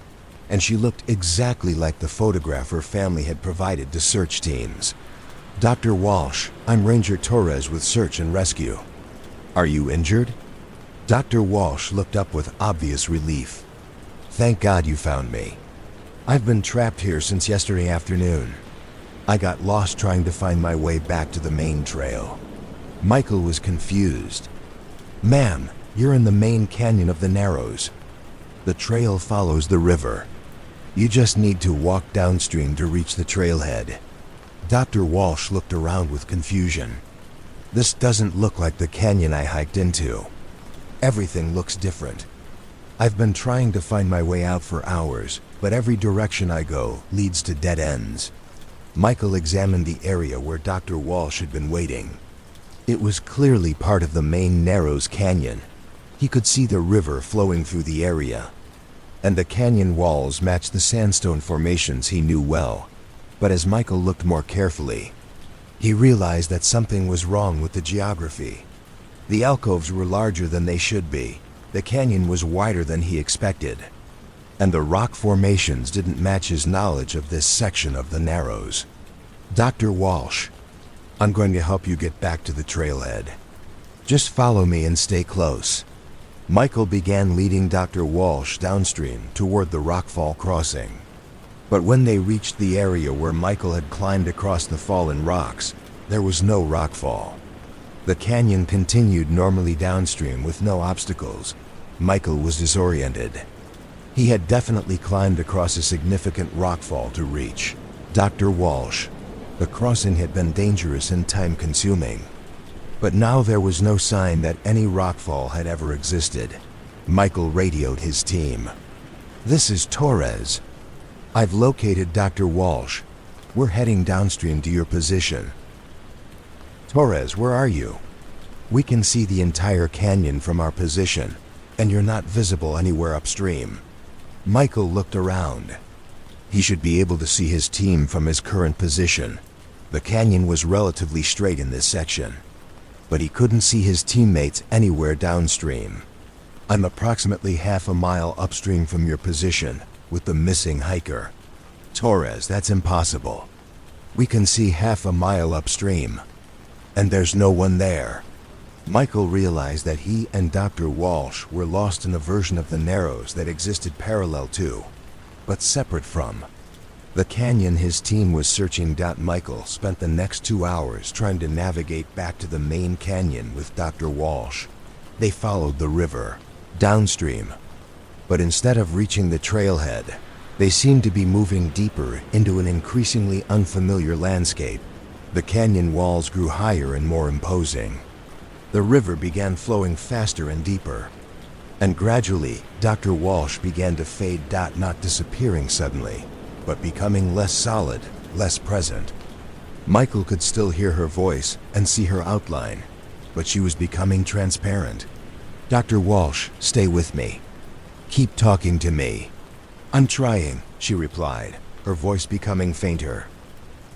and she looked exactly like the photograph her family had provided to search teams. "Dr. Walsh, I'm Ranger Torres with Search and Rescue. Are you injured?" Dr. Walsh looked up with obvious relief. "Thank God you found me. I've been trapped here since yesterday afternoon. I got lost trying to find my way back to the main trail." Michael was confused. "Ma'am, you're in the main canyon of the Narrows. The trail follows the river. You just need to walk downstream to reach the trailhead." Dr. Walsh looked around with confusion. "This doesn't look like the canyon I hiked into. Everything looks different. I've been trying to find my way out for hours, but every direction I go leads to dead ends." Michael examined the area where Dr. Walsh had been waiting. It was clearly part of the main Narrows Canyon. He could see the river flowing through the area, and the canyon walls matched the sandstone formations he knew well. But as Michael looked more carefully, he realized that something was wrong with the geography. The alcoves were larger than they should be, the canyon was wider than he expected, and the rock formations didn't match his knowledge of this section of the Narrows. "Dr. Walsh, I'm going to help you get back to the trailhead. Just follow me and stay close." Michael began leading Dr. Walsh downstream toward the rockfall crossing. But when they reached the area where Michael had climbed across the fallen rocks, there was no rockfall. The canyon continued normally downstream with no obstacles. Michael was disoriented. He had definitely climbed across a significant rockfall to reach Dr. Walsh. The crossing had been dangerous and time-consuming. But now there was no sign that any rockfall had ever existed. Michael radioed his team. "This is Torres. I've located Dr. Walsh. We're heading downstream to your position." "Torres, where are you? We can see the entire canyon from our position, and you're not visible anywhere upstream." Michael looked around. He should be able to see his team from his current position. The canyon was relatively straight in this section, but he couldn't see his teammates anywhere downstream. I'm approximately half a mile upstream from your position with the missing hiker. Torres, that's impossible. We can see half a mile upstream, and there's no one there. Michael realized that he and Dr. Walsh were lost in a version of the Narrows that existed parallel to, but separate from, the canyon his team was searching. Michael spent the next 2 hours trying to navigate back to the main canyon with Dr. Walsh. They followed the river, downstream, but instead of reaching the trailhead, they seemed to be moving deeper into an increasingly unfamiliar landscape. The canyon walls grew higher and more imposing. The river began flowing faster and deeper, and gradually, Dr. Walsh began to fade. Not disappearing suddenly, but becoming less solid, less present. Michael could still hear her voice and see her outline, but she was becoming transparent. Dr. Walsh, stay with me. Keep talking to me. I'm trying, she replied, her voice becoming fainter.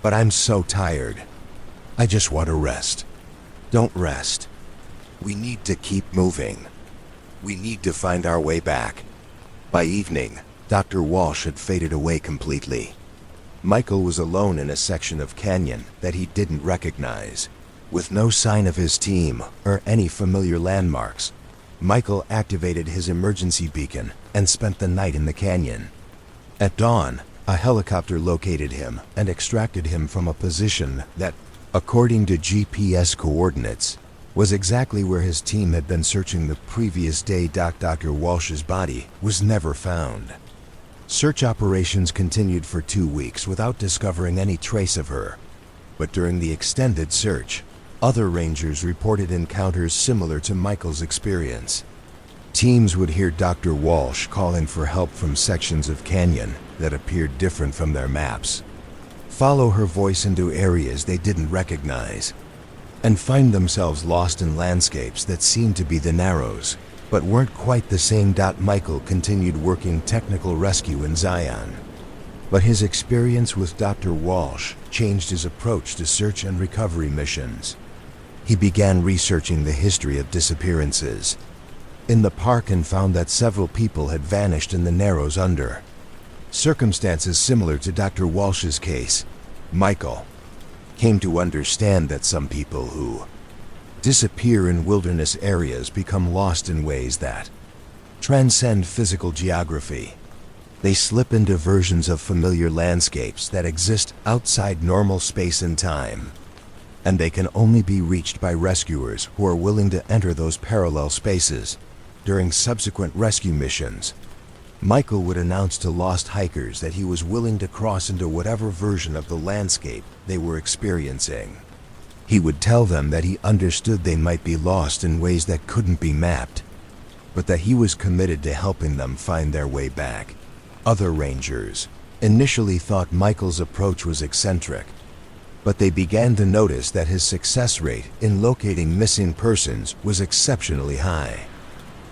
But I'm so tired. I just want to rest. Don't rest. We need to keep moving. We need to find our way back. By evening, Dr. Walsh had faded away completely. Michael was alone in a section of canyon that he didn't recognize. With no sign of his team or any familiar landmarks, Michael activated his emergency beacon and spent the night in the canyon. At dawn, a helicopter located him and extracted him from a position that, according to GPS coordinates, was exactly where his team had been searching the previous day. Dr. Walsh's body was never found. Search operations continued for 2 weeks without discovering any trace of her. But during the extended search, other rangers reported encounters similar to Michael's experience. Teams would hear Dr. Walsh calling for help from sections of canyon that appeared different from their maps, follow her voice into areas they didn't recognize, and find themselves lost in landscapes that seemed to be the Narrows, but weren't quite the same. Michael continued working technical rescue in Zion, but his experience with Dr. Walsh changed his approach to search and recovery missions. He began researching the history of disappearances in the park and found that several people had vanished in the Narrows under circumstances similar to Dr. Walsh's case. Michael came to understand that some people who disappear in wilderness areas become lost in ways that transcend physical geography. They slip into versions of familiar landscapes that exist outside normal space and time, and they can only be reached by rescuers who are willing to enter those parallel spaces. During subsequent rescue missions, Michael would announce to lost hikers that he was willing to cross into whatever version of the landscape they were experiencing. He would tell them that he understood they might be lost in ways that couldn't be mapped, but that he was committed to helping them find their way back. Other rangers initially thought Michael's approach was eccentric, but they began to notice that his success rate in locating missing persons was exceptionally high.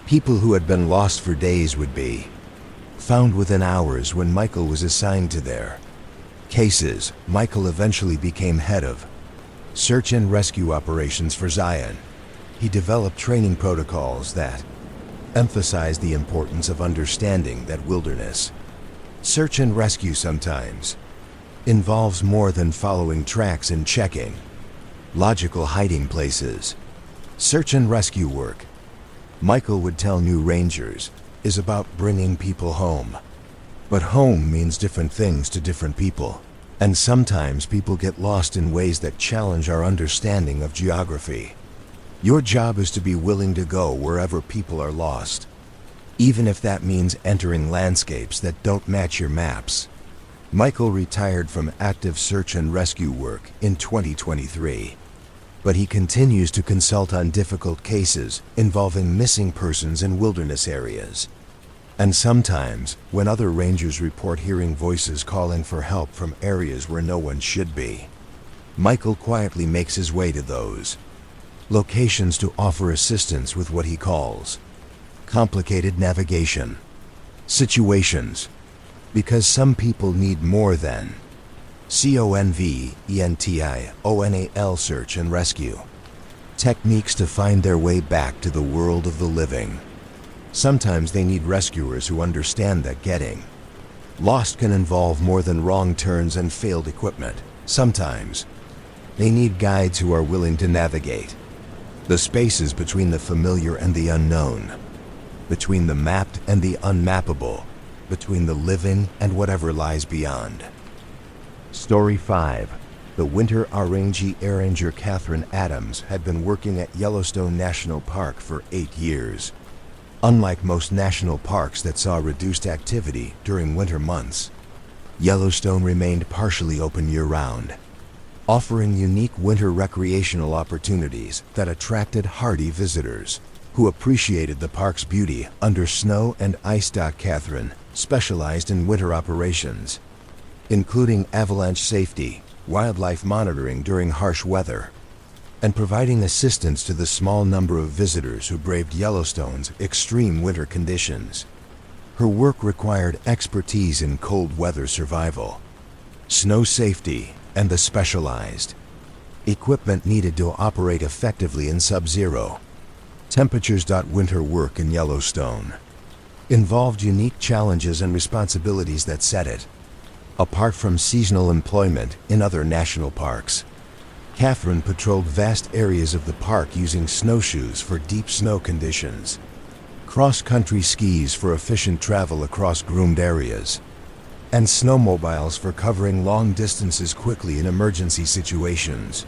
People who had been lost for days would be found within hours when Michael was assigned to their cases. Michael eventually became head of search and rescue operations for Zion. He developed training protocols that emphasized the importance of understanding that wilderness search and rescue sometimes involves more than following tracks and checking logical hiding places. Search and rescue work, Michael would tell new rangers, is about bringing people home. But home means different things to different people, and sometimes people get lost in ways that challenge our understanding of geography. Your job is to be willing to go wherever people are lost, even if that means entering landscapes that don't match your maps. Michael retired from active search and rescue work in 2023, but he continues to consult on difficult cases involving missing persons in wilderness areas. And sometimes, when other rangers report hearing voices calling for help from areas where no one should be, Michael quietly makes his way to those locations to offer assistance with what he calls complicated navigation situations, because some people need more than CONVENTIONAL search and rescue techniques to find their way back to the world of the living. Sometimes they need rescuers who understand that getting lost can involve more than wrong turns and failed equipment. Sometimes they need guides who are willing to navigate the spaces between the familiar and the unknown, between the mapped and the unmappable, between the living and whatever lies beyond. Story 5. The Winter Ranger Catherine Adams had been working at Yellowstone National Park for 8 years. Unlike most national parks that saw reduced activity during winter months, Yellowstone remained partially open year-round, offering unique winter recreational opportunities that attracted hardy visitors who appreciated the park's beauty under snow and ice. Catherine specialized in winter operations, including avalanche safety, wildlife monitoring during harsh weather, and providing assistance to the small number of visitors who braved Yellowstone's extreme winter conditions. Her work required expertise in cold weather survival, snow safety, and the specialized equipment needed to operate effectively in sub-zero temperatures. Winter work in Yellowstone involved unique challenges and responsibilities that set it apart from seasonal employment in other national parks. Catherine patrolled vast areas of the park using snowshoes for deep snow conditions, cross-country skis for efficient travel across groomed areas, and snowmobiles for covering long distances quickly in emergency situations.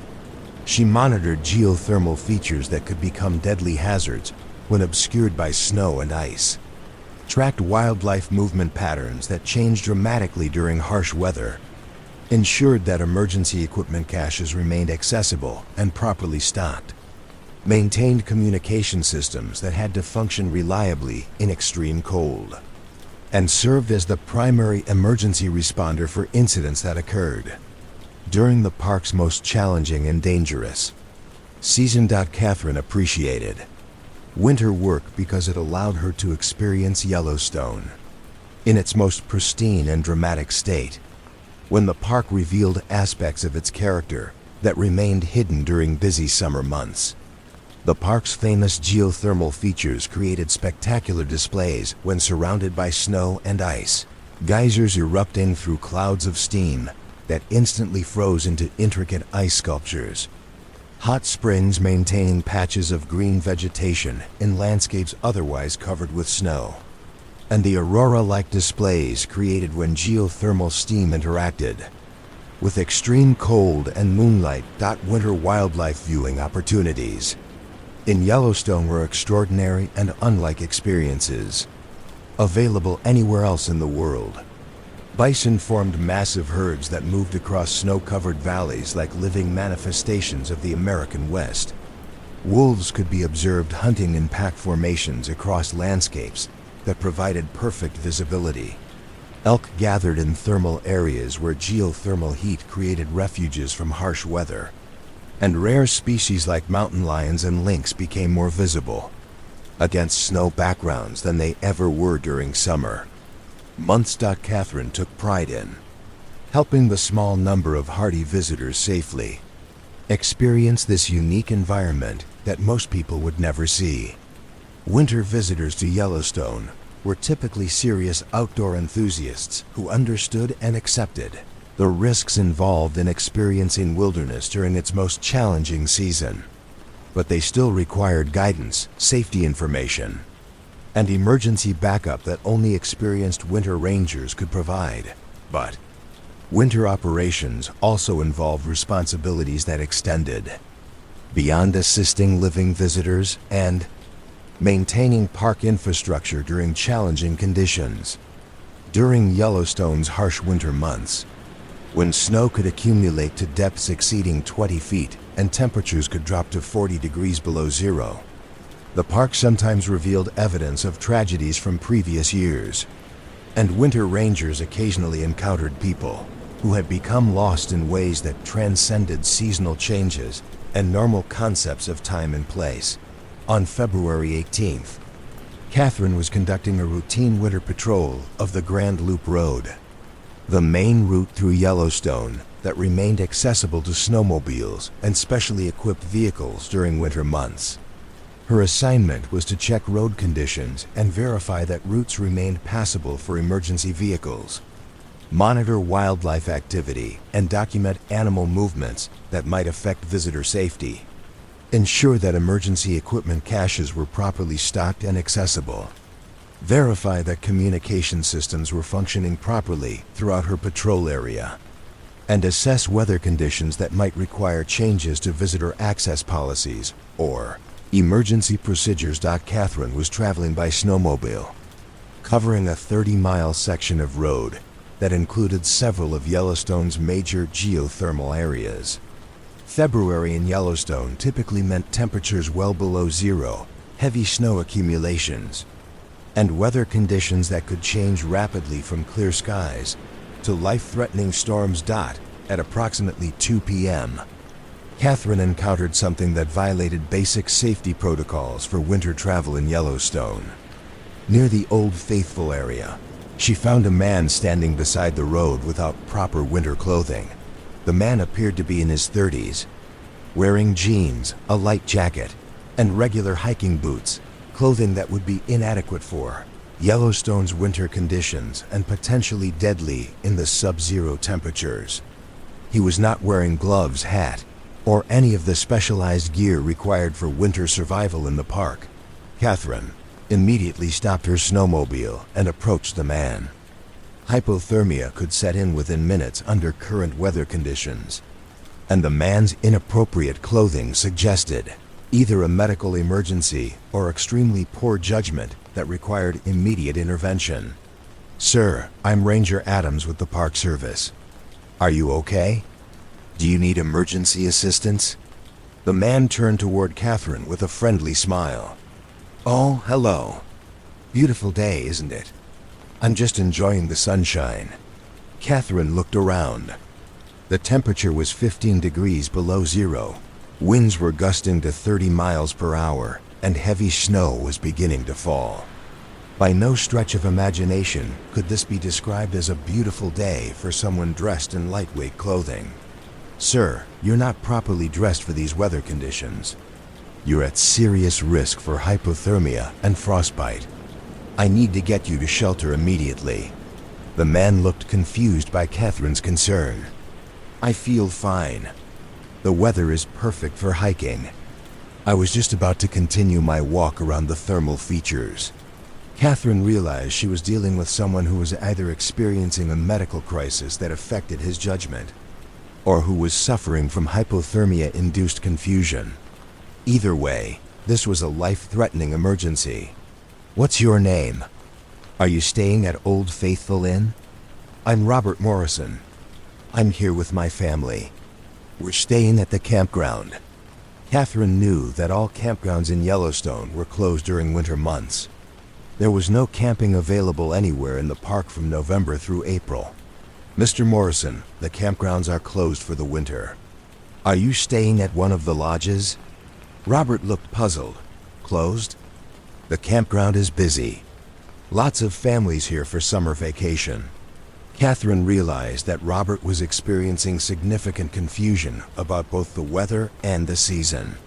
She monitored geothermal features that could become deadly hazards when obscured by snow and ice, tracked wildlife movement patterns that changed dramatically during harsh weather, ensured that emergency equipment caches remained accessible and properly stocked, maintained communication systems that had to function reliably in extreme cold, and served as the primary emergency responder for incidents that occurred during the park's most challenging and dangerous season. Catherine appreciated winter work because it allowed her to experience Yellowstone in its most pristine and dramatic state, when the park revealed aspects of its character that remained hidden during busy summer months. The park's famous geothermal features created spectacular displays when surrounded by snow and ice, geysers erupting through clouds of steam that instantly froze into intricate ice sculptures, hot springs maintaining patches of green vegetation in landscapes otherwise covered with snow, and the aurora-like displays created when geothermal steam interacted with extreme cold and moonlight. Winter wildlife viewing opportunities in Yellowstone were extraordinary and unlike experiences available anywhere else in the world. Bison formed massive herds that moved across snow-covered valleys like living manifestations of the American West. Wolves could be observed hunting in pack formations across landscapes that provided perfect visibility. Elk gathered in thermal areas where geothermal heat created refuges from harsh weather, and rare species like mountain lions and lynx became more visible against snow backgrounds than they ever were during summer months. Catherine took pride in helping the small number of hardy visitors safely experience this unique environment that most people would never see. Winter visitors to Yellowstone were typically serious outdoor enthusiasts who understood and accepted the risks involved in experiencing wilderness during its most challenging season. But they still required guidance, safety information, and emergency backup that only experienced winter rangers could provide. But winter operations also involved responsibilities that extended beyond assisting living visitors and maintaining park infrastructure during challenging conditions. During Yellowstone's harsh winter months, when snow could accumulate to depths exceeding 20 feet and temperatures could drop to 40 degrees below zero, the park sometimes revealed evidence of tragedies from previous years, and winter rangers occasionally encountered people who had become lost in ways that transcended seasonal changes and normal concepts of time and place. On February 18th, Catherine was conducting a routine winter patrol of the Grand Loop Road, the main route through Yellowstone that remained accessible to snowmobiles and specially equipped vehicles during winter months. Her assignment was to check road conditions and verify that routes remained passable for emergency vehicles, monitor wildlife activity, and document animal movements that might affect visitor safety, ensure that emergency equipment caches were properly stocked and accessible, verify that communication systems were functioning properly throughout her patrol area, and assess weather conditions that might require changes to visitor access policies or emergency procedures. Catherine was traveling by snowmobile, covering a 30-mile section of road that included several of Yellowstone's major geothermal areas. February in Yellowstone typically meant temperatures well below zero, heavy snow accumulations, and weather conditions that could change rapidly from clear skies to life-threatening storms. At approximately 2 p.m., Catherine encountered something that violated basic safety protocols for winter travel in Yellowstone. Near the Old Faithful area, she found a man standing beside the road without proper winter clothing. The man appeared to be in his 30s, wearing jeans, a light jacket, and regular hiking boots, clothing that would be inadequate for Yellowstone's winter conditions and potentially deadly in the sub-zero temperatures. He was not wearing gloves, hat, or any of the specialized gear required for winter survival in the park. Catherine immediately stopped her snowmobile and approached the man. Hypothermia could set in within minutes under current weather conditions, and the man's inappropriate clothing suggested either a medical emergency or extremely poor judgment that required immediate intervention. "Sir, I'm Ranger Adams with the Park Service. Are you okay? Do you need emergency assistance?" The man turned toward Catherine with a friendly smile. "Oh, hello. Beautiful day, isn't it? I'm just enjoying the sunshine." Catherine looked around. The temperature was 15 degrees below zero. Winds were gusting to 30 miles per hour, and heavy snow was beginning to fall. By no stretch of imagination could this be described as a beautiful day for someone dressed in lightweight clothing. "Sir, you're not properly dressed for these weather conditions. You're at serious risk for hypothermia and frostbite. I need to get you to shelter immediately." The man looked confused by Catherine's concern. "I feel fine. The weather is perfect for hiking. I was just about to continue my walk around the thermal features." Catherine realized she was dealing with someone who was either experiencing a medical crisis that affected his judgment, or who was suffering from hypothermia-induced confusion. Either way, this was a life-threatening emergency. "What's your name? Are you staying at Old Faithful Inn?" "I'm Robert Morrison. I'm here with my family. We're staying at the campground." Catherine knew that all campgrounds in Yellowstone were closed during winter months. There was no camping available anywhere in the park from November through April. "Mr. Morrison, the campgrounds are closed for the winter. Are you staying at one of the lodges?" Robert looked puzzled. "Closed? The campground is busy. Lots of families here for summer vacation." Catherine realized that Robert was experiencing significant confusion about both the weather and the season.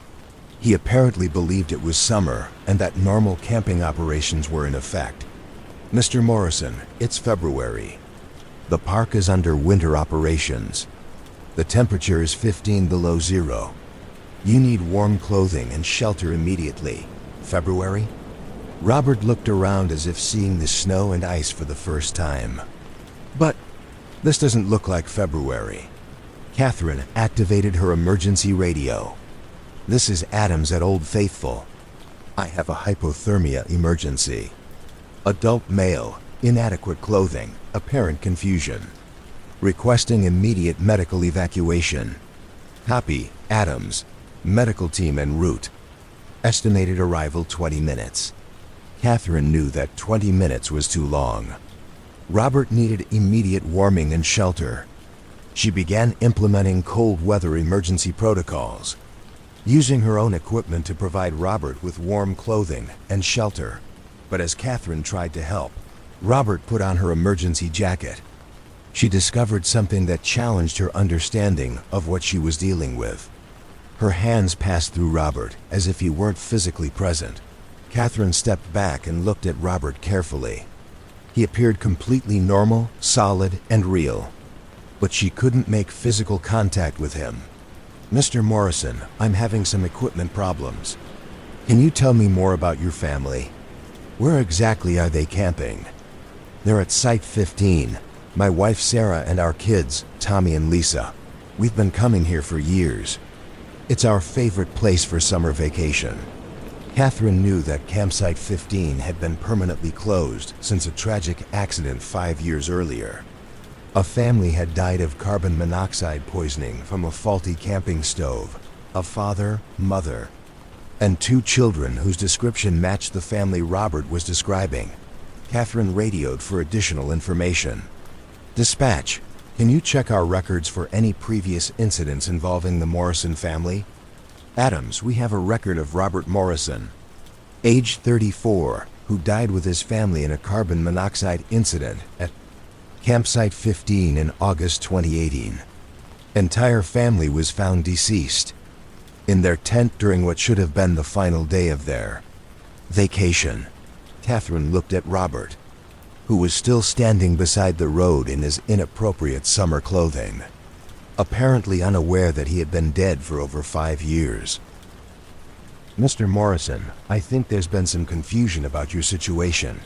He apparently believed it was summer and that normal camping operations were in effect. "Mr. Morrison, it's February. The park is under winter operations. The temperature is 15 below zero. You need warm clothing and shelter immediately. February?" Robert looked around as if seeing the snow and ice for the first time. "But this doesn't look like February." Catherine activated her emergency radio. "This is Adams at Old Faithful. I have a hypothermia emergency. Adult male, inadequate clothing, apparent confusion. Requesting immediate medical evacuation. Copy, Adams. Medical team en route. Estimated arrival 20 minutes. Catherine knew that 20 minutes was too long. Robert needed immediate warming and shelter. She began implementing cold weather emergency protocols, using her own equipment to provide Robert with warm clothing and shelter. But as Catherine tried to help, Robert put on her emergency jacket. She discovered something that challenged her understanding of what she was dealing with. Her hands passed through Robert as if he weren't physically present. Catherine stepped back and looked at Robert carefully. He appeared completely normal, solid, and real. But she couldn't make physical contact with him. "Mr. Morrison, I'm having some equipment problems. Can you tell me more about your family? Where exactly are they camping?" "They're at Site 15. My wife Sarah and our kids, Tommy and Lisa. We've been coming here for years. It's our favorite place for summer vacation." Catherine knew that Campsite 15 had been permanently closed since a tragic accident 5 years earlier. A family had died of carbon monoxide poisoning from a faulty camping stove. A father, mother, and 2 children whose description matched the family Robert was describing. Catherine radioed for additional information. "Dispatch, can you check our records for any previous incidents involving the Morrison family?" "Adams, we have a record of Robert Morrison, age 34, who died with his family in a carbon monoxide incident at Campsite 15 in August 2018. Entire family was found deceased in their tent during what should have been the final day of their vacation." Catherine looked at Robert, who was still standing beside the road in his inappropriate summer clothing, apparently unaware that he had been dead for over 5 years. "Mr. Morrison, I think there's been some confusion about your situation.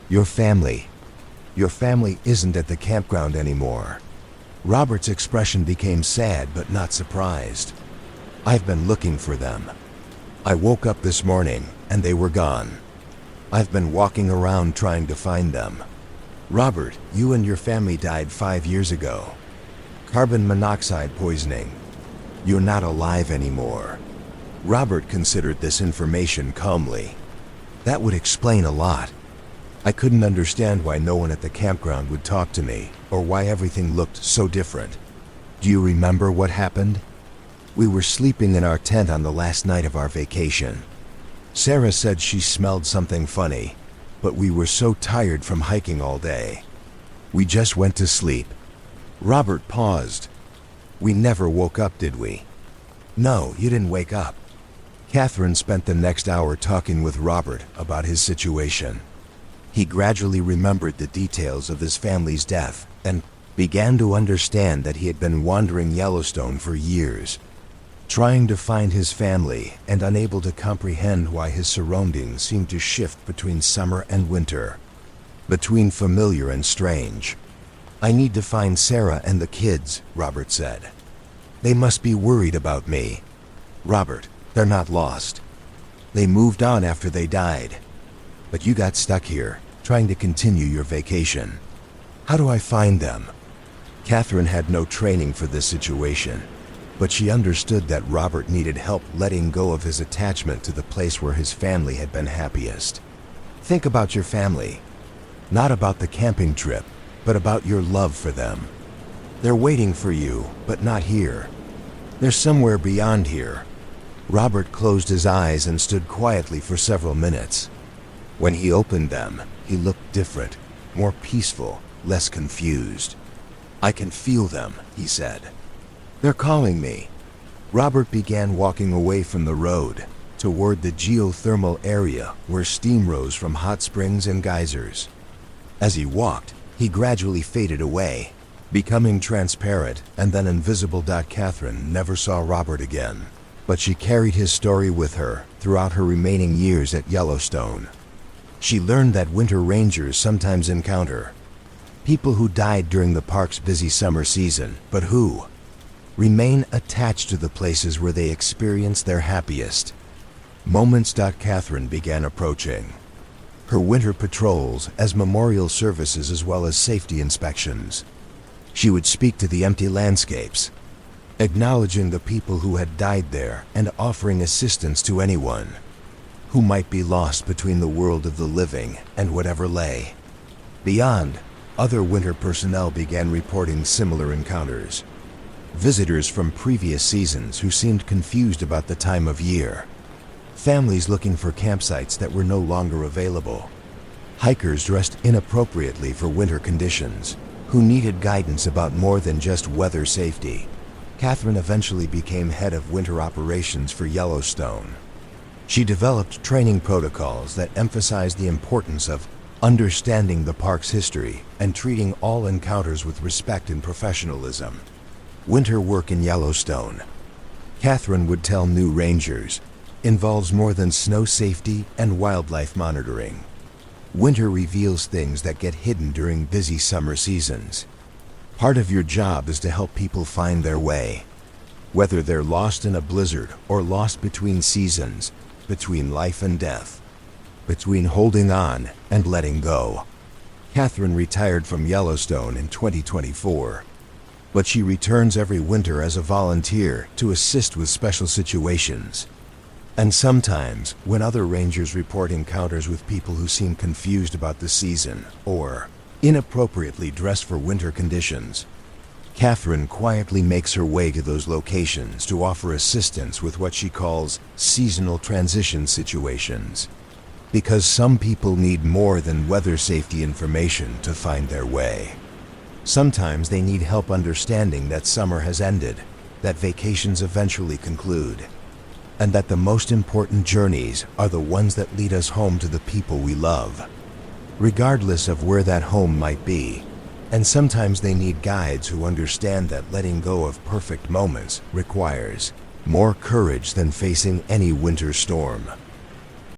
Your family isn't at the campground anymore." Robert's expression became sad but not surprised. "I've been looking for them. I woke up this morning and they were gone. I've been walking around trying to find them." "Robert, you and your family died 5 years ago. Carbon monoxide poisoning. You're not alive anymore." Robert considered this information calmly. "That would explain a lot. I couldn't understand why no one at the campground would talk to me, or why everything looked so different. Do you remember what happened?" "We were sleeping in our tent on the last night of our vacation. Sarah said she smelled something funny, but we were so tired from hiking all day. We just went to sleep." Robert paused. "We never woke up, did we?" "No, you didn't wake up." Catherine spent the next hour talking with Robert about his situation. He gradually remembered the details of his family's death and began to understand that he had been wandering Yellowstone for years, trying to find his family and unable to comprehend why his surroundings seemed to shift between summer and winter, between familiar and strange. "I need to find Sarah and the kids," Robert said. "They must be worried about me." "Robert, they're not lost. They moved on after they died. But you got stuck here, trying to continue your vacation. How do I find them?" Catherine had no training for this situation, but she understood that Robert needed help letting go of his attachment to the place where his family had been happiest. "Think about your family. Not about the camping trip, but about your love for them. They're waiting for you, but not here. They're somewhere beyond here." Robert closed his eyes and stood quietly for several minutes. When he opened them, he looked different, more peaceful, less confused. "I can feel them," he said. "They're calling me." Robert began walking away from the road, toward the geothermal area where steam rose from hot springs and geysers. As he walked, he gradually faded away, becoming transparent and then invisible. Catherine never saw Robert again, but she carried his story with her throughout her remaining years at Yellowstone. She learned that winter rangers sometimes encounter people who died during the park's busy summer season, but who remain attached to the places where they experience their happiest moments. Catherine began approaching her winter patrols as memorial services as well as safety inspections. She would speak to the empty landscapes, acknowledging the people who had died there and offering assistance to anyone who might be lost between the world of the living and whatever lay beyond. Other winter personnel began reporting similar encounters. Visitors from previous seasons who seemed confused about the time of year. Families looking for campsites that were no longer available. Hikers dressed inappropriately for winter conditions, who needed guidance about more than just weather safety. Catherine eventually became head of winter operations for Yellowstone. She developed training protocols that emphasized the importance of understanding the park's history and treating all encounters with respect and professionalism. Winter work in Yellowstone, Catherine would tell new rangers, involves more than snow safety and wildlife monitoring. Winter reveals things that get hidden during busy summer seasons. Part of your job is to help people find their way, whether they're lost in a blizzard or lost between seasons, between life and death, between holding on and letting go. Catherine retired from Yellowstone in 2024, but she returns every winter as a volunteer to assist with special situations. And sometimes, when other rangers report encounters with people who seem confused about the season or inappropriately dressed for winter conditions, Catherine quietly makes her way to those locations to offer assistance with what she calls seasonal transition situations. Because some people need more than weather safety information to find their way. Sometimes they need help understanding that summer has ended, that vacations eventually conclude, and that the most important journeys are the ones that lead us home to the people we love, regardless of where that home might be. And sometimes they need guides who understand that letting go of perfect moments requires more courage than facing any winter storm.